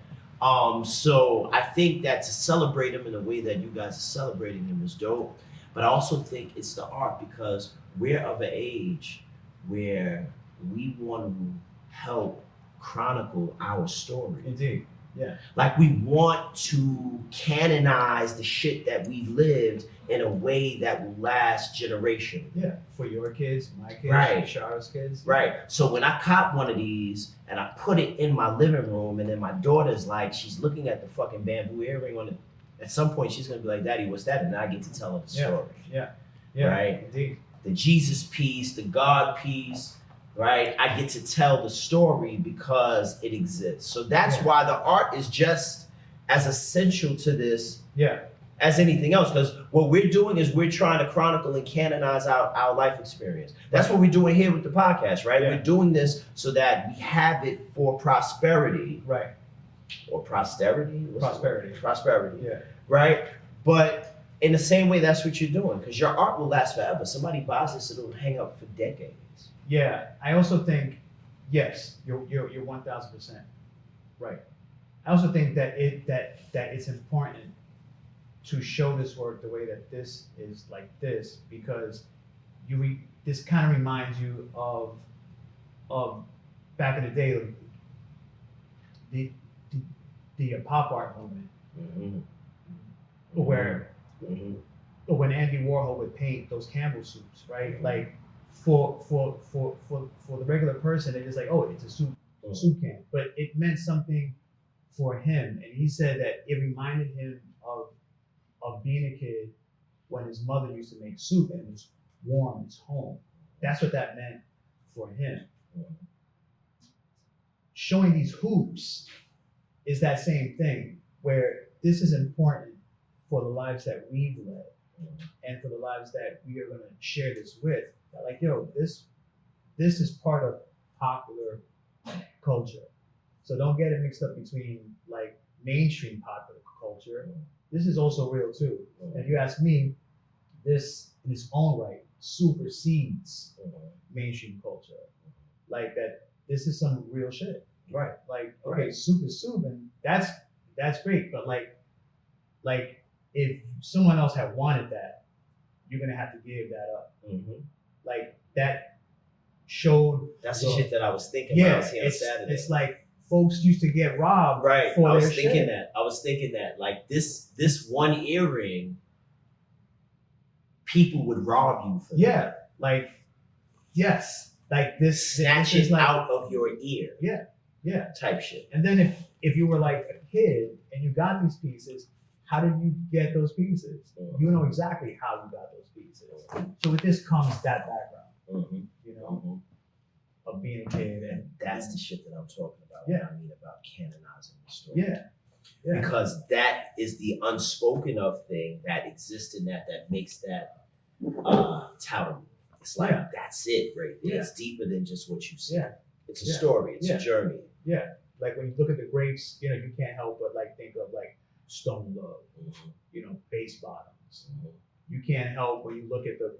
So I think that to celebrate him in the way that you guys are celebrating him is dope. But I also think it's the art, because we're of an age where we want to help chronicle our story. Indeed. Yeah. Like we want to canonize the shit that we lived in a way that will last generations. Yeah. For your kids, my kids, Right. Shara's kids. Right. So when I cop one of these and I put it in my living room, and then my daughter's like, she's looking at the fucking bamboo earring on it. At some point, she's gonna be like, "Daddy, what's that?" And I get to tell her the story. Yeah. Right. Indeed. The Jesus piece, the God piece, right? I get to tell the story because it exists. So that's why the art is just as essential to this as anything else. Because what we're doing is we're trying to chronicle and canonize our life experience. That's what we're doing here with the podcast, right? Yeah. We're doing this so that we have it for prosperity. Right. Or posterity? Prosperity. Prosperity. Yeah. Right? But in the same way, that's what you're doing, because your art will last forever. Somebody buys this, it'll hang up for decades. Yeah. I also think Yes, you're 1000% right. I also think that it's important to show this work the way that this is like this, because this kind of reminds you of back in the day, the pop art movement, where when Andy Warhol would paint those Campbell suits, right? Like for the regular person, they're just like, oh, it's a soup can, but it meant something for him, and he said that it reminded him of being a kid when his mother used to make soup and it was warm, it's home. That's what that meant for him. Showing these hoops is that same thing, where this is important for the lives that we've led and for the lives that we are going to share this with. Like, yo, this is part of popular culture. So don't get it mixed up between like mainstream popular culture. This is also real too. And if you ask me, this in its own right supersedes mainstream culture. Like that, this is some real shit. Right. Like, okay, soup is soup, and that's great. But like if someone else had wanted that, you're gonna have to give that up. Like that showed. That's the shit that I was thinking. Yeah, when I was here on Saturday. it's like folks used to get robbed. Right. For I was their thinking shit. that. I was thinking that. Like this one earring, people would rob you for. Yeah. Like, yes. Like this. Snatch this it is like, out of your ear. Yeah. Type shit. And then if you were like a kid and you got these pieces, how did you get those pieces? You know exactly how you got those pieces. So with this comes that background, you know, of being a kid, and That's the shit that I'm talking about. Yeah. When I mean about canonizing the story. yeah. Because that is the unspoken of thing that exists in that makes that tolerable. It's like that's it right there. Yeah. It's deeper than just what you see. Yeah. It's a story. It's a journey. Yeah. Like when you look at the grapes, you know, you can't help but like think of like Stone Love, you know, Bass Bottoms. You can't help when you look at the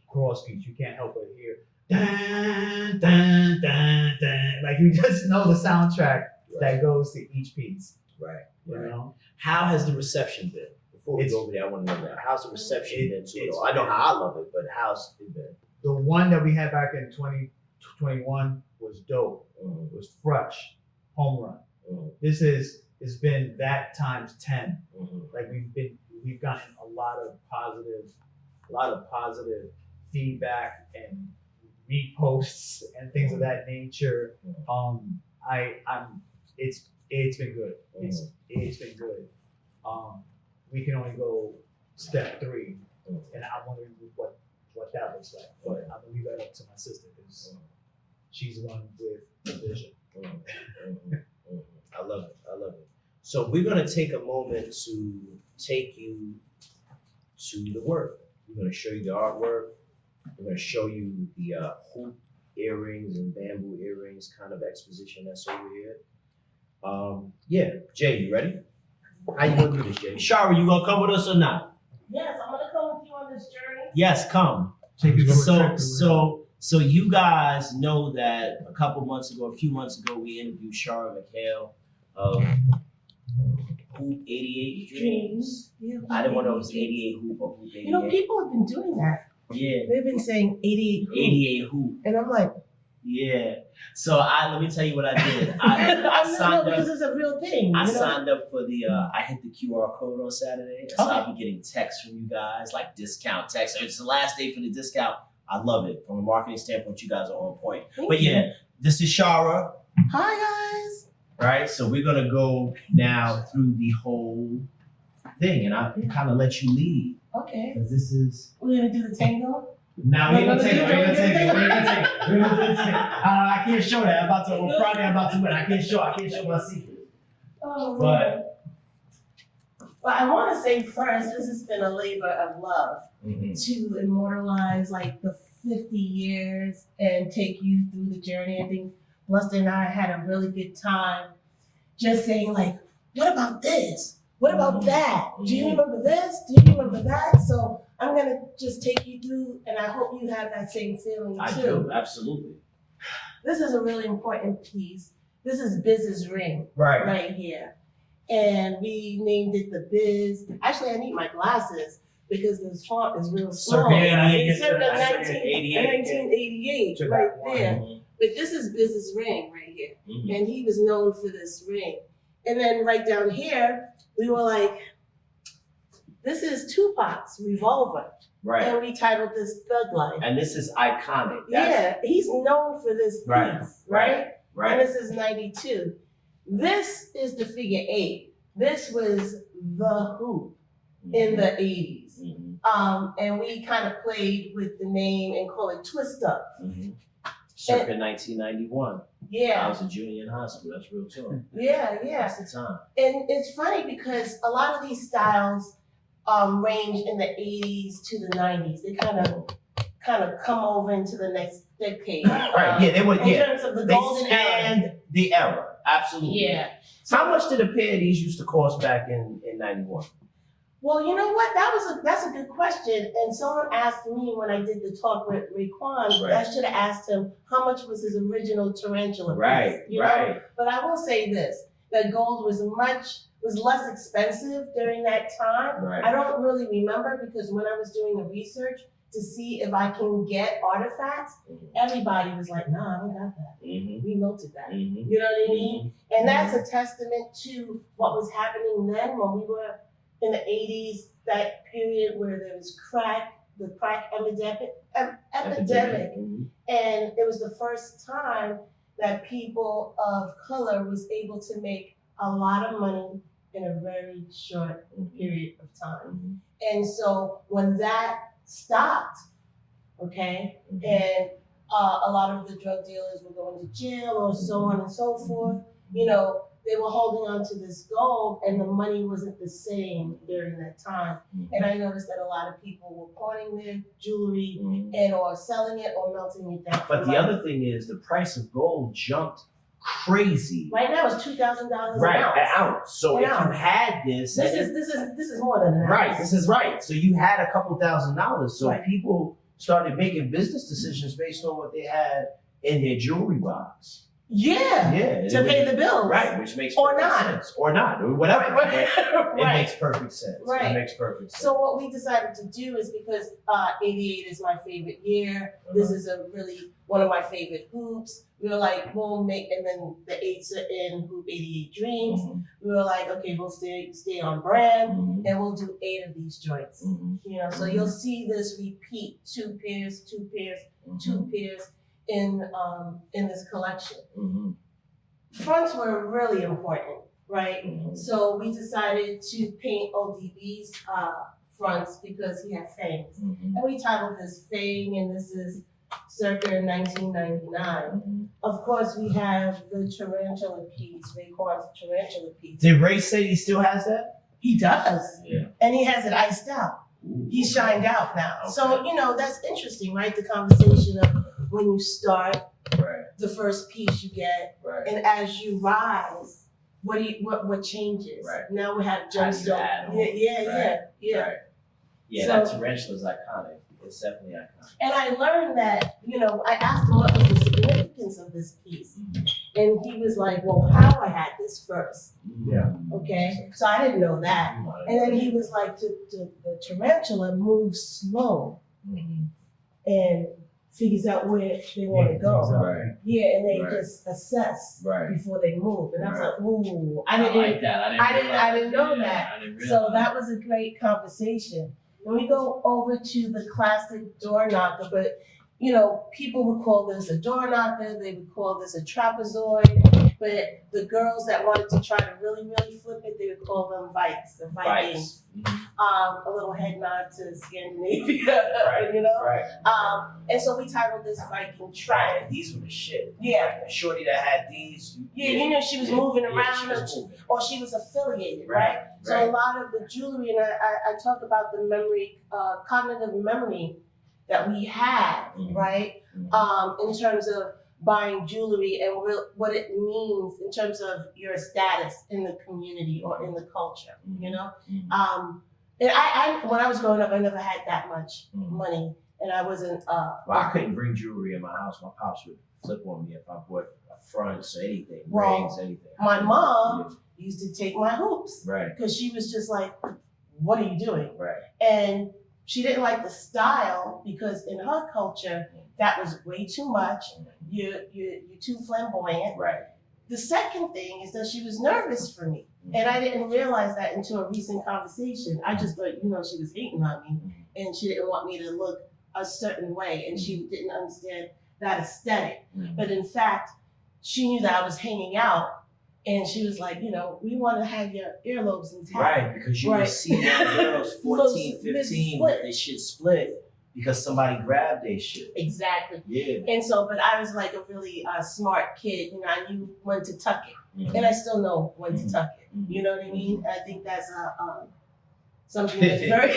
cross piece, you can't help but hear dun, dun, dun, dun. Like you just know the soundtrack that goes to each piece. Right. You know? How has the reception been? Before we It's- go over there, I want to know that. How's the reception been to it it's- all? I know how I love it, but how's it been? The one that we had back in 2021 was dope. It was fresh, home run. It's been that times 10. Like we've gotten a lot of positive feedback and reposts and things of that nature. It's been good. It's been good. We can only go step 3, and I'm wondering what that looks like. But I'm gonna leave that up to my sister because she's the one with the vision. I love it. I love it. So we're gonna take a moment to take you to the work. We're gonna show you the artwork. We're gonna show you the hoop earrings and bamboo earrings kind of exposition that's over here. Yeah, Jay, you ready? How you gonna do this, Jay? Shara, you gonna come with us or not? Yes, I'm gonna come with you on this journey. Yes, come. Take you So you guys know that a few months ago, we interviewed Shara McHale of Hoop 88 Dreams. Yeah, I didn't want to know it was 88 Hoop or Hoop 88. You know, people have been doing that. Yeah, They've been saying 88 Hoop. 88 Hoop. And I'm like, Yeah. So let me tell you what I did. I signed no, because up. it's a real thing. I you know? signed up for the. I hit the QR code on Saturday, so I'll be getting texts from you guys, like discount texts. It's the last day for the discount. I love it. From a marketing standpoint, you guys are on point. But yeah, this is Shara. Hi guys. Right. So we're gonna go now through the whole thing, and I kind of let you lead Okay. because this is. We're gonna do the tango. Now we're gonna take it. I can't show that. On Friday, I'm about to win. I can't show my secret. Oh, But I want to say first, this has been a labor of love to immortalize like the 50 years and take you through the journey. I think Bluster and I had a really good time just saying like, what about this? What about that? Do you remember this? Do you remember that? So I'm gonna just take you through, and I hope you have that same feeling too. I do, absolutely. this is a really important piece. This is Biz's ring Right. right here. And we named it the Biz. Actually, I need my glasses because this font is real small. It's circa 1988, right there. But this is Biz's ring right here. And he was known for this ring. And then right down here, we were like, this is Tupac's revolver. Right. And we titled this Thug Life. And this is iconic. Yeah, he's known for this piece, right? And this is 92. This is the figure 8. This was the hoop in the 80s. And we kind of played with the name and call it Twist Up. Circa 1991. Yeah. I was a junior in high school. That's real talk. Yeah. That's the time. And it's funny because a lot of these styles range in the 80s to the 90s. They kind of come over into the next decade. Right. Yeah. They were. In terms of the golden era. The era. Absolutely. Yeah. How much did a pair of these used to cost back in 91? Well, you know what? That's a good question. And someone asked me when I did the talk with Raekwon, I should have asked him how much was his original tarantula piece. Right. You know? But I will say this: that gold was less expensive during that time. Right. I don't really remember because when I was doing the research to see if I can get artifacts, everybody was like, "Nah, I don't got that. We melted that." You know what I mean? And that's a testament to what was happening then when we were in the 80s, that period where there was the crack epidemic. And it was the first time that people of color was able to make a lot of money in a very short period of time. And so when that stopped, okay, and a lot of the drug dealers were going to jail or so on and so forth, you know, they were holding on to this gold and the money wasn't the same during that time. And I noticed that a lot of people were pawning their jewelry and or selling it or melting it down. But the other thing is the price of gold jumped crazy. Right now it's $2,000 an ounce. An ounce. So if you had this is more than an ounce. Right, this is right. So you had a couple $1,000s. So people started making business decisions based on what they had in their jewelry box. Yeah. To pay the bills. Right, which makes perfect sense. Or not, or whatever. It makes perfect sense. Right. It makes perfect sense. So what we decided to do is because 88 is my favorite year. This is one of my favorite hoops. We were like, we'll make, and then the 8s are in Hoop 88 Dreams. We were like, okay, we'll stay on brand and we'll do 8 of these joints. You know, so you'll see this repeat 2 pairs, 2 pairs, 2 pairs in this collection. Fronts were really important, right? So we decided to paint ODB's fronts because he had fangs. And we titled this Fang, and this is circa 1999. Of course, we have the tarantula piece, Raekwon's tarantula piece. Did Ray say he still has that? He does. Yeah. And he has it iced out. He's shined out now. Okay. So, you know, that's interesting, right? The conversation of when you start, the first piece you get, and as you rise, what changes? Now we have gemstones. Yeah, so, that tarantula is iconic. It's definitely iconic. And I learned that, you know, I asked him what was the significance of this piece. And he was like, well, Power had this first. Okay, so I didn't know that. And then he was like, the tarantula moves slow and figures out where they want to go. And they just assess before they move. And I was like, ooh, I didn't know that. So that was a great conversation. When we go over to the classic door knocker, but you know, people would call this a door knocker, they would call this a trapezoid, but the girls that wanted to try to really, really flip it, they would call them Vikes, the Vikings. A little head nod to Scandinavia, you know? And so we titled this Viking Track. These were the shit. Yeah. The shorty that had these. You know, she was moving around, or she was affiliated, right? So a lot of the jewelry, and I talk about the memory, cognitive memory that we have, right? In terms of buying jewelry and what it means in terms of your status in the community or in the culture, you know? And I when I was growing up, I never had that much money and I wasn't. Well, I couldn't bring jewelry in my house. My pops would flip on me if I bought a fronts or anything, rings, anything. My mom used to take my hoops, Right. Because she was just like, "What are you doing?" Right. And she didn't like the style because in her culture that was way too much. You're too flamboyant. Right. The second thing is that she was nervous for me. And I didn't realize that until a recent conversation. I just thought, she was hating on me and she didn't want me to look a certain way and she didn't understand that aesthetic. But in fact, she knew that I was hanging out and she was like, we want to have your earlobes intact. Right, because you would see young girls 14, 15, with their shit split because somebody grabbed their shit. Exactly. Yeah. And so, but I was like a really smart kid. I knew when to tuck it. And I still know when to tuck it. You know what I mean? I think that's something that's very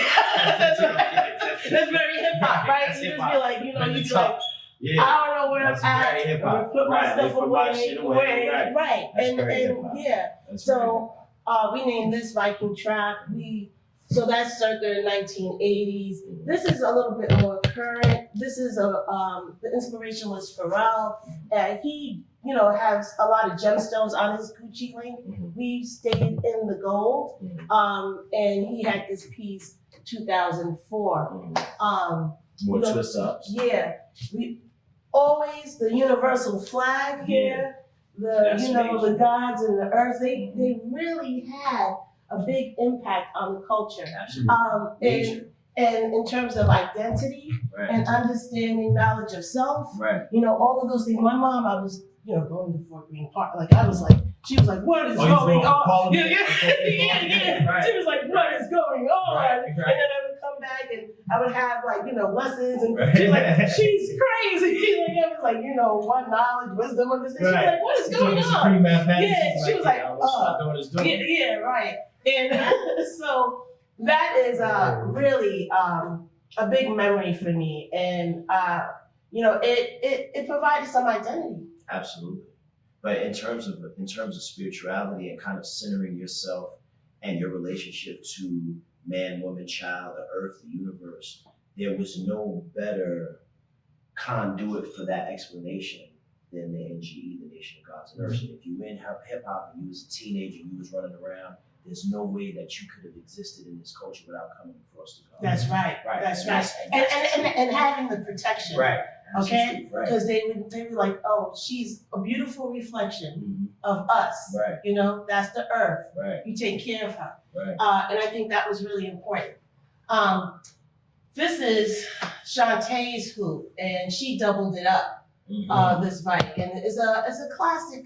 that's very hip hop, right? You just be like, you'd be like, I don't know where I'm at. I'm gonna put my stuff away. Right. And yeah. So we named this Viking Trap. So that's circa 1980s. This is a little bit more current. This is the inspiration was Pharrell. He, has a lot of gemstones on his Gucci link. We stayed in the gold. And he had this piece 2004. More twist ups. Yeah. We always the universal flag here. The gods and the earth. They really had a big impact on the culture. Absolutely. And in terms of identity and understanding knowledge of self, all of those things. My mom, I was, going to Fort Greene Park. Like I was like, she was like, what is going on? Yeah. She was like, what is going on? And then I would come back and I would have like, lessons and she was like, she's crazy. Like I was like, what knowledge, wisdom, understanding. She was like, what is going on? Yeah, she was like, yeah, right. And so that is really a big memory for me. And, it provided some identity. Absolutely. But in terms of spirituality and kind of centering yourself and your relationship to man, woman, child, the earth, the universe, there was no better conduit for that explanation than the NGE, the Nation of Gods and Earth. If you were in hip hop and you was a teenager, you was running around, there's no way that you could have existed in this culture without coming across the God. That's right. That's right. And having the protection. Right. Okay? Because they would be like, oh, she's a beautiful reflection of us. Right. That's the earth. Right. You take care of her. Right. And I think that was really important. This is Shantae's hoop, and she doubled it up, this bike. And it's a classic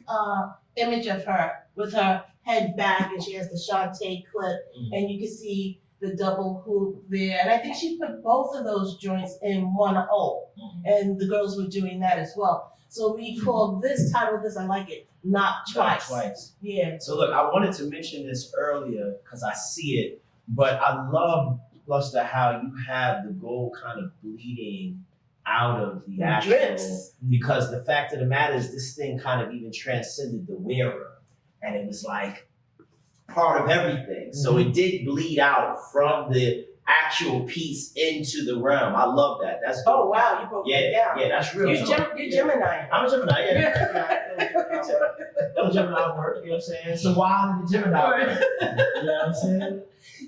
image of her with her head back, and she has the Shantae clip, and you can see the double hoop there. And I think she put both of those joints in one hole, and the girls were doing that as well. So we call this title, I like it, Not Twice. Not Twice. Yeah. So look, I wanted to mention this earlier because I see it, but I love, Bluster, how you have the gold kind of bleeding out of the actual, drips. Because the fact of the matter is this thing kind of even transcended the wearer. And it was like part of everything. So it did bleed out from the actual piece into the realm. I love that. That's dope. Oh wow, you broke that down. Yeah, that's real. You're Gemini. I'm a Gemini, no Gemini work, you know what I'm saying? It's a wild in the Gemini work. You know what I'm saying?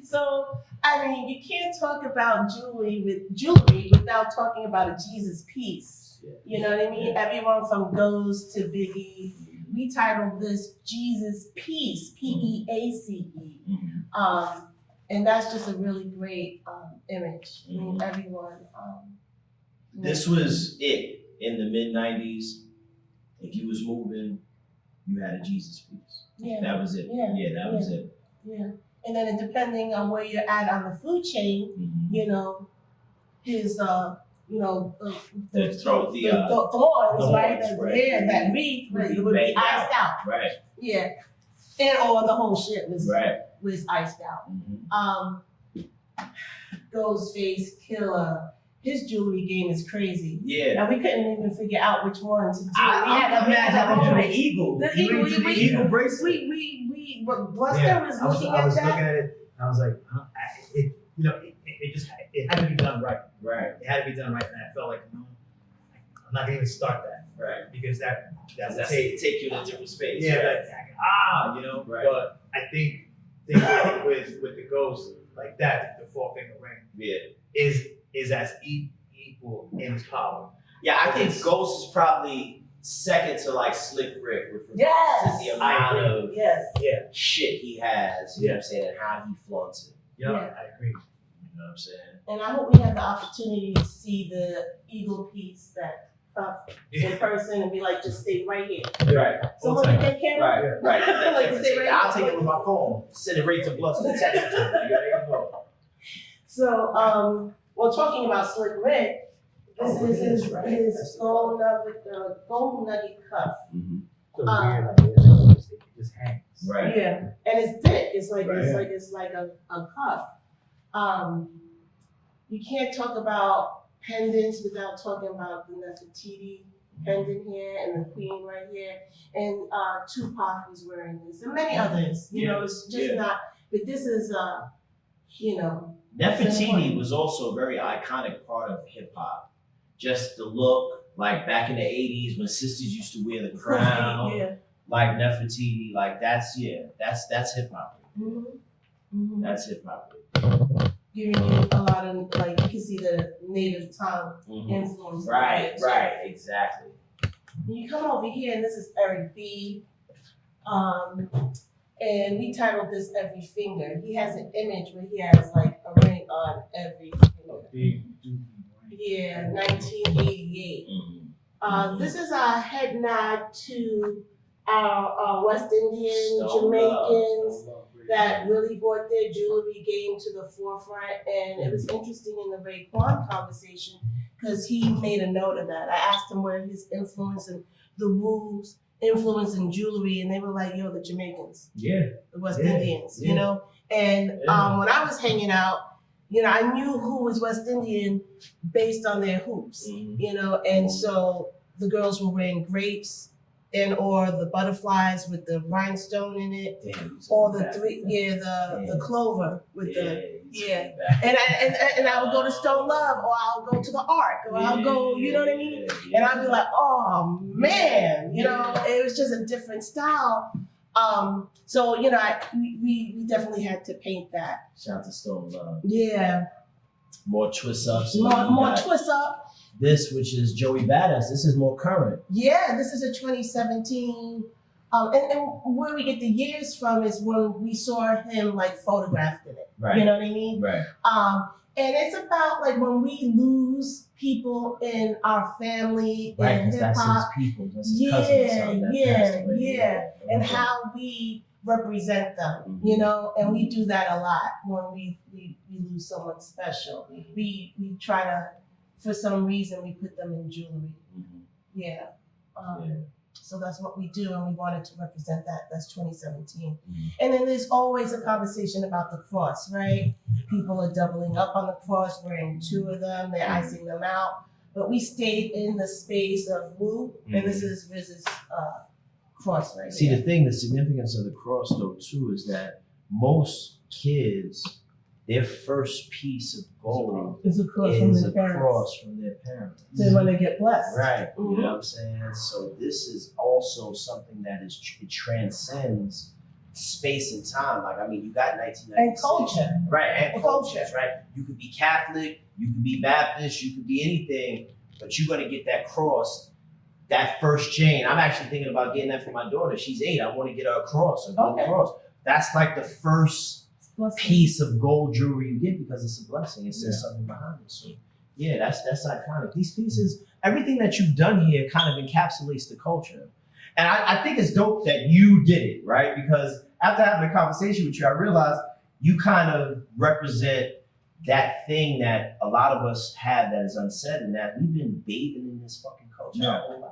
So, I mean, you can't talk about jewelry without talking about a Jesus piece. You know what I mean? Everyone from Ghost to Biggie. We titled this Jesus Peace, Peace. And that's just a really great image. I mean, everyone. This was it in the mid-90s. If you was moving, you had a Jesus piece. Yeah. That was it. Yeah, that was it. Yeah. And then depending on where you're at on the food chain, his the thorns, right? The hair, that wreath would be iced out. Right. Yeah. And the whole shit was iced out. Ghostface, Killer, his jewelry game is crazy. Yeah. And we couldn't even figure out which one to do. I'm the eagle. The eagle bracelet. Bluster was looking at that. I was looking at it, and I was like, it had to be done right. Right. It had to be done right, and I felt like, no, I'm not gonna even start that. Right. Because that would That's take you to a different space. yeah, Right. you know. Right. But I think with the ghost like that, the 4-finger ring Yeah. is as equal in power. Yeah, I think Ghost is probably second to like Slick Rick with Yes. the amount of Yes. shit he has, you know what I'm saying, and how he flaunts it. Yeah, Yeah. I agree. You know what I'm saying? And I hope we have the opportunity to see the eagle piece that in person and be like, just stay right here. Right. Someone can take care of it. Right. Like, stay right I'll here. take it with my phone. Send it right to Bluster. Text it to me. There you go. So, well, talking about Slick Rick, this is his gold nugget cuff. Mm-hmm. So weird, it just hangs. Right. Yeah, and it's thick. It's like Right. it's like a cuff. You can't talk about pendants without talking about the Nefertiti pendant here and the queen right here. And Tupac was wearing this, and many others. You know, it's just not. But this is, you know. Nefertiti was also a very iconic part of hip hop. Just the look, like back in the 80s when sisters used to wear the crown, Yeah. like Nefertiti, like that's hip hop. Mm-hmm. Mm-hmm. That's hip hop. Giving you a lot of, like, you can see the native tongue influence. Right, exactly. You come over here, and this is Eric B. And we titled this Every Finger. He has an image where he has like a ring on every finger. Big Yeah, 1988. This is a head nod to our West Indian Jamaicans that really brought their jewelry game to the forefront. And it was interesting in the Raekwon conversation because he made a note of that. I asked him where his influence and the Wu's influence in jewelry, and they were like, yo, the Jamaicans. Yeah. The West Indians, you know? And when I was hanging out, you know, I knew who was West Indian based on their hoops, you know? And so the girls were wearing grapes and or the butterflies with the rhinestone in it, or the the clover with and I would go to Stone Love, or I'll go to the Ark, or I'll go, you know what I mean? And I'd be like, oh man, you know, it was just a different style. So you know, we definitely had to paint that. Shout out to Stone Love. Yeah. More twist ups. More twist up. This, which is Joey Badass, this is more current. Yeah, this is a 2017. And where we get the years from is when we saw him like photographed in it. Right. You know what I mean? Right. And it's about like when we lose people in our family and hip hop. That's his people. That's his cousins. And how we represent them, you know, and we do that a lot when we lose someone special. We try to, for some reason, we put them in jewelry. So that's what we do, and we wanted to represent that. That's 2017. And then there's always a conversation about the cross, right? People are doubling up on the cross, wearing 2 of them, they're icing them out. But we stayed in the space of Wu, and this is Riz's cross right See, here. the significance of the cross, though, too, is that most kids, their first piece of gold It's a cross is from a their cross parents. from their parents. Then when they get blessed. Right, you know what I'm saying? So this is also something that is it transcends space and time. Like, I mean, you got 1996. And culture. Right, and And culture, culture. right? You could be Catholic, you could be Baptist, you could be anything, but you're gonna get that cross, that first chain. I'm actually thinking about getting that for my daughter. She's 8. I want to get her a cross, a gold cross. That's like the first piece of gold jewelry you get because it's a blessing. It's just something behind it. So yeah, that's iconic. These pieces, everything that you've done here kind of encapsulates the culture. And I think it's dope that you did it, right? Because after having a conversation with you, I realized you kind of represent that thing that a lot of us have that is unsaid, and that we've been bathing in this fucking culture our whole life.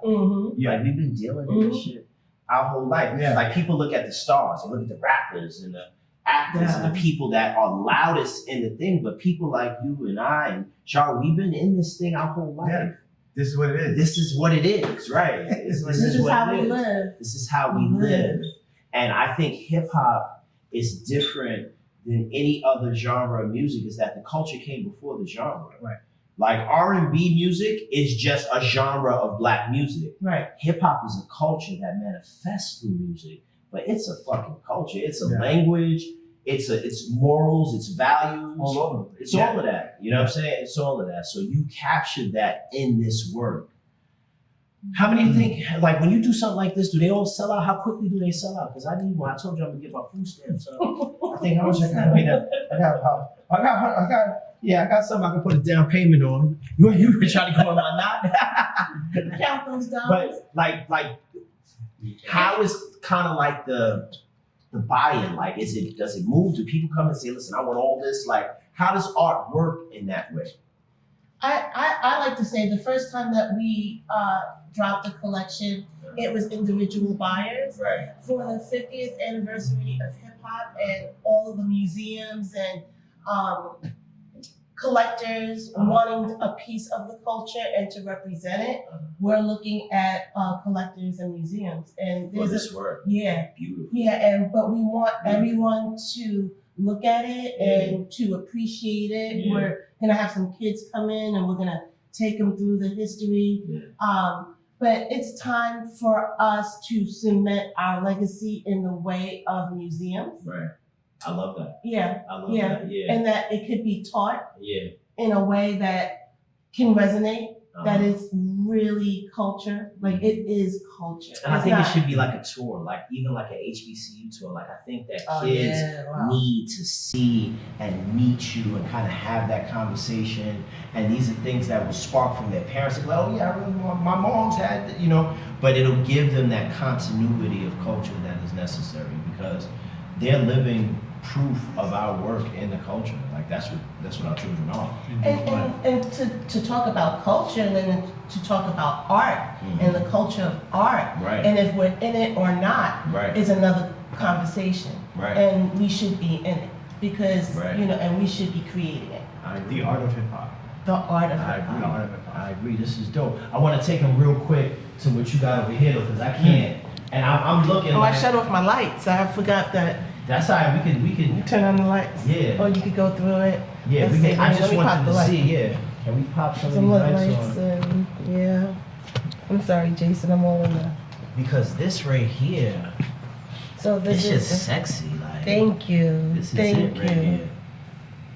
Like, we've been dealing with this shit our whole life. Like, people look at the stars and look at the rappers and the actors and the people that are loudest in the thing, but people like you and I and Char, we've been in this thing our whole life. Yeah. This is what it is. This is what it is, right? This is how we live. This is how we live. And I think hip hop is different than any other genre of music is that the culture came before the genre. Right. Like R&B music is just a genre of black music. Right. Hip hop is a culture that manifests through music, but it's a fucking culture. It's a Yeah. language. It's morals. It's values. All over. It's all of that. You know what I'm saying? It's all of that. So you captured that in this work. How many think, like, when you do something like this, do they all sell out? How quickly do they sell out? Because I need one. I told you I'm gonna get my food stamps. So I think how much I got right now? I got something I can put a down payment on. You were trying to go on my knot? Count those dollars. But like, how is kind of like the buy-in? Like, does it move? Do people come and say, listen, I want all this? Like, how does art work in that way? I like to say the first time that we dropped the collection, it was individual buyers. Right. For the 50th anniversary of hip hop and all of the museums and collectors wanting a piece of the culture and to represent it, we're looking at collectors and museums. And For this work. yeah, Beautiful. yeah, but we want everyone to look at it and to appreciate it. Yeah. We're gonna have some kids come in and we're gonna take them through the history. Yeah. But it's time for us to cement our legacy in the way of museums. Right. I love that. Yeah, I love yeah. that. Yeah. and that it could be taught Yeah. in a way that can resonate, that Uh-huh. is really culture. Like, it is culture. And I It's think it not- should be like a tour, like even like an HBCU tour. Like I think that Oh, kids yeah, wow. need to see and meet you and kind of have that conversation. And these are things that will spark from their parents. Like, oh yeah, I really want, my mom's had, you know. But it'll give them that continuity of culture that is necessary because they're living proof of our work in the culture. Like that's what our children are. And to talk about culture and then to talk about art and the culture of art, Right. and if we're in it or not, Right. is another conversation. Right. And we should be in it because, Right. and we should be creating it. I agree. The art of hip hop. The art of I it. agree. The art of hip hop. I agree. This is dope. I want to take them real quick to what you got over here though, because I can't. And I'm looking. Oh, I like, shut off my lights. I forgot that. That's all right. We You can. turn on the lights. Yeah. Or you could go through it. Yeah. Let's We see. can. I Let just me pop wanted the to light. see. Yeah. Can we pop some of Some these lights lights on? and yeah. I'm sorry, Jason. I'm all in there. Because this right here, So this it's is. just sexy. Like. Thank you. This is Thank it you. right here.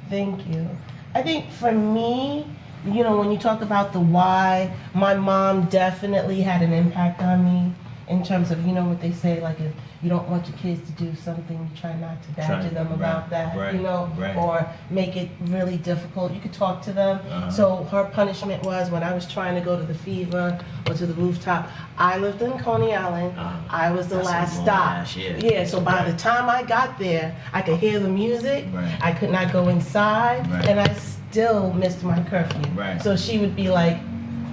Thank you. I think for me, when you talk about the why, my mom definitely had an impact on me in terms of, what they say, like if you don't want your kids to do something, you try not to badger them about that, right. or make it really difficult. You could talk to them. Uh-huh. So her punishment was when I was trying to go to the Fever or to the rooftop, I lived in Coney Island. Uh-huh. I was the That's a last long stop. ass, yeah. Yeah, so by Right. the time I got there, I could hear the music. Right. I could not go inside, Right. and I still missed my curfew. Right. So she would be like,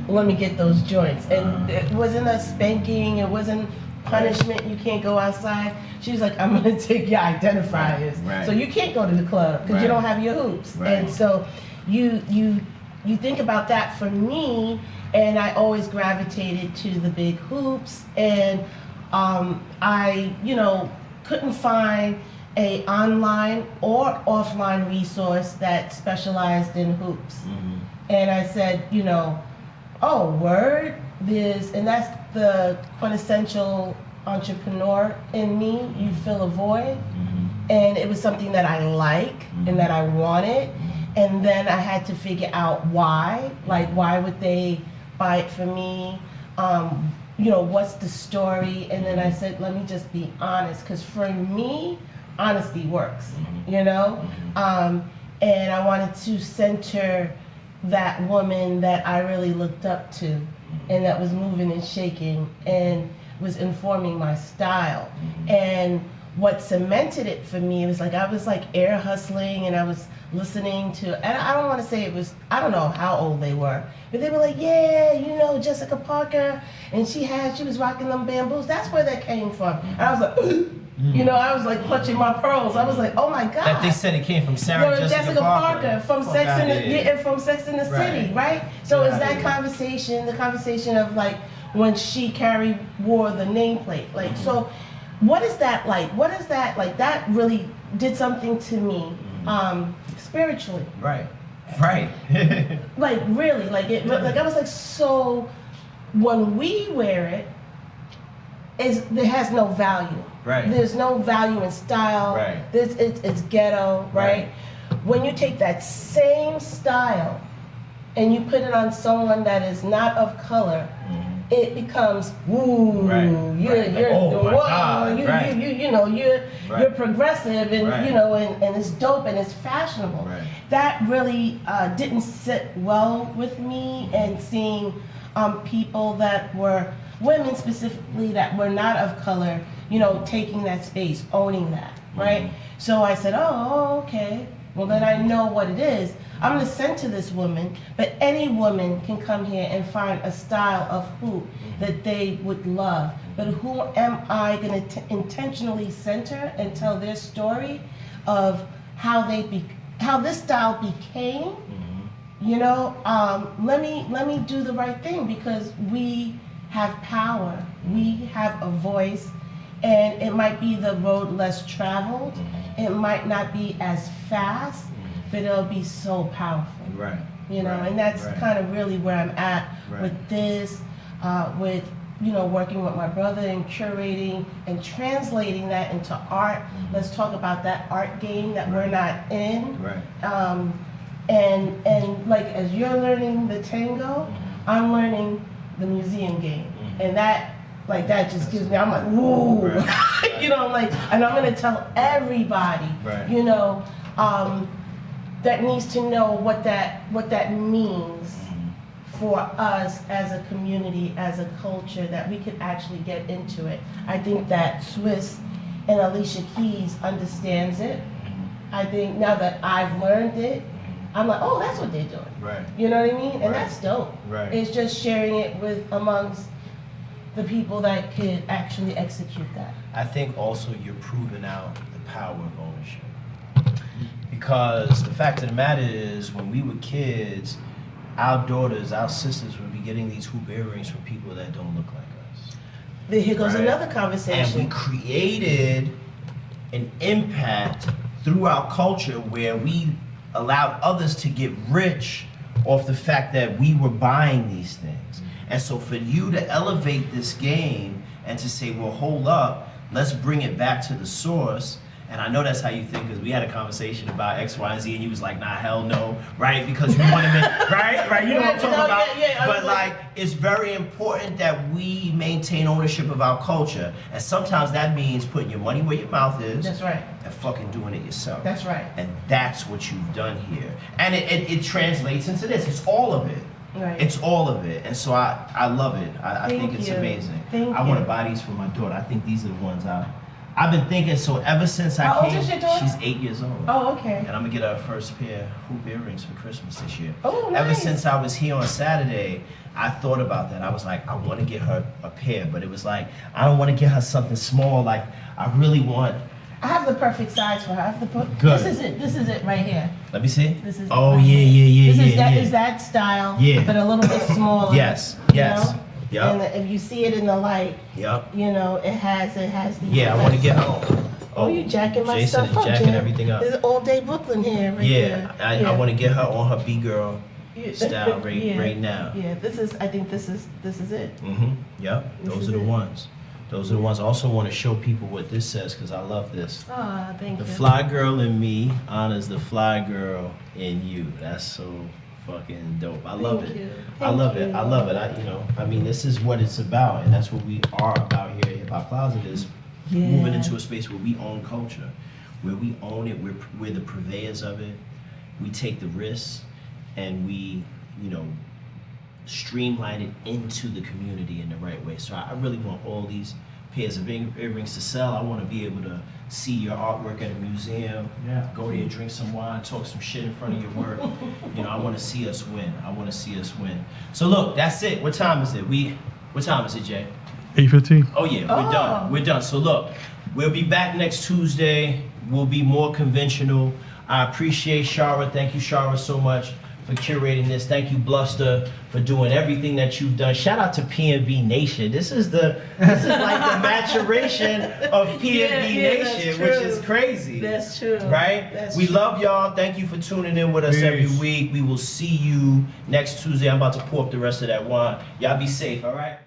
let me get those joints. And Uh-huh. it wasn't a spanking, it wasn't punishment, you can't go outside. She was like, I'm gonna take your identifiers. Right. So you can't go to the club because you Right. don't have your hoops. Right. And so you think about that for me, and I always gravitated to the big hoops, and I, couldn't find a online or offline resource that specialized in hoops. Mhm. And I said, oh, word, and that's the quintessential entrepreneur in me. You fill a void. Mhm. And it was something that I like and that I wanted. And then I had to figure out why. Like, why would they buy it for me? What's the story? And then I said, let me just be honest. Because for me, honesty works, And I wanted to center that woman that I really looked up to and that was moving and shaking and was informing my style. And what cemented it for me was I was air hustling and I was listening to, and I don't want to say it was, I don't know how old they were, but they were like, yeah, Jessica Parker, and she was rocking them bamboos. That's where that came from. And I was like, I was clutching my pearls. I was like, oh my God. That they said it came from Sarah Jessica Parker from Fuck Sex outta in the here. from Sex in the Right. City, right? So Get it's outta that here. conversation, the conversation of when she wore the nameplate. So what is that like? What is that like? That really did something to me spiritually. Right. Like really, like it, like I was like, so when we wear it, it has no value. Right. There's no value in style. Right. It's ghetto, right? When you take that same style and you put it on someone that is not of color, it becomes woo. You're oh my God. You're progressive and and it's dope and it's fashionable. Right. That really didn't sit well with me, and seeing people that were women specifically that were not of color, taking that space, owning that, right? So I said, oh, okay. Well, then I know what it is. I'm going to send to this woman, but any woman can come here and find a style of hoop that they would love. But who am I going to intentionally center and tell their story of how this style became? Let me do the right thing, because we have power, we have a voice, and it might be the road less traveled. It might not be as fast, but it'll be so powerful. Right. And that's kind of really where I'm at with this, with working with my brother and curating and translating that into art. Let's talk about that art game that we're not in. Right. And like, as you're learning the tango, I'm learning the museum game, and that just gives me, I'm like, woo, I'm like, and I'm gonna tell everybody, that needs to know what that means for us as a community, as a culture, that we could actually get into it. I think that Swiss and Alicia Keys understands it. I think now that I've learned it, I'm like, oh, that's what they're doing. Right. You know what I mean? And that's dope. Right. It's just sharing it with amongst the people that could actually execute that. I think also you're proving out the power of ownership. Because the fact of the matter is, when we were kids, our daughters, our sisters would be getting these hoop earrings from people that don't look like us. Then here goes another conversation. And we created an impact through our culture where we allowed others to get rich off the fact that we were buying these things. And so for you to elevate this game and to say, well, hold up, let's bring it back to the source. And I know that's how you think, because we had a conversation about X, Y, and Z, and you was like, nah, hell no, right? Because you want to make, right? You know what I'm talking about? Yeah, but like, it's very important that we maintain ownership of our culture. And sometimes that means putting your money where your mouth is. That's right. And fucking doing it yourself. That's right. And that's what you've done here. And it translates into this. It's all of it. Right. It's all of it. And so I love it. I think it's amazing. Thank I you. want to buy these for my daughter. I think these are the ones I've been thinking. So ever since How I old came, is your daughter? she's 8 years old. Oh, okay. And I'm gonna get her first pair of hoop earrings for Christmas this year. Oh, Ever nice. since I was here on Saturday, I thought about that. I was like, I want to get her a pair, but it was like, I don't want to get her something small. Like, I really want. I have the perfect size for her. I have the Good. This is it right here. Let me see. This is. Oh right yeah. This is that style. Yeah. But a little bit smaller. Yes. you Yes. know? Yep. And if you see it in the light, Yep. it has these. Yeah, I want to get. Oh, you jacking my Jason stuff is up, jacking Jim. everything up. This is all day Brooklyn here, right Yeah, here. I want to get her on her B-girl Yeah. style Yeah. right now. Yeah, I think this is it. Yep. This Those is are the it. ones. Those are the ones. I also want to show people what this says, because I love this. Ah, thank The you. fly girl in me honors the fly girl in you. That's so fucking dope. I love Thank it. you. I love Thank it. you. I love it. I mean, this is what it's about, and that's what we are about here at Hip Hop Closet, is moving into a space where we own culture, where we own it. We're the purveyors of it. We take the risks, and we, streamline it into the community in the right way. So I really want all these pairs of earrings to sell. I want to be able to see your artwork at a museum, go there, drink some wine, talk some shit in front of your work. I want to see us win. I want to see us win. So look, that's it. What time is it? What time is it, Jay? 8:15. Oh yeah, we're done. We're done. So look, we'll be back next Tuesday. We'll be more conventional. I appreciate Shara. Thank you, Shara, so much for curating this. Thank you, Bluster, for doing everything that you've done. Shout out to PNB Nation. This is like the maturation of PNB Nation, which is crazy. That's true. Right? We love y'all. Thank you for tuning in with us every week. We will see you next Tuesday. I'm about to pour up the rest of that wine. Y'all be safe, all right?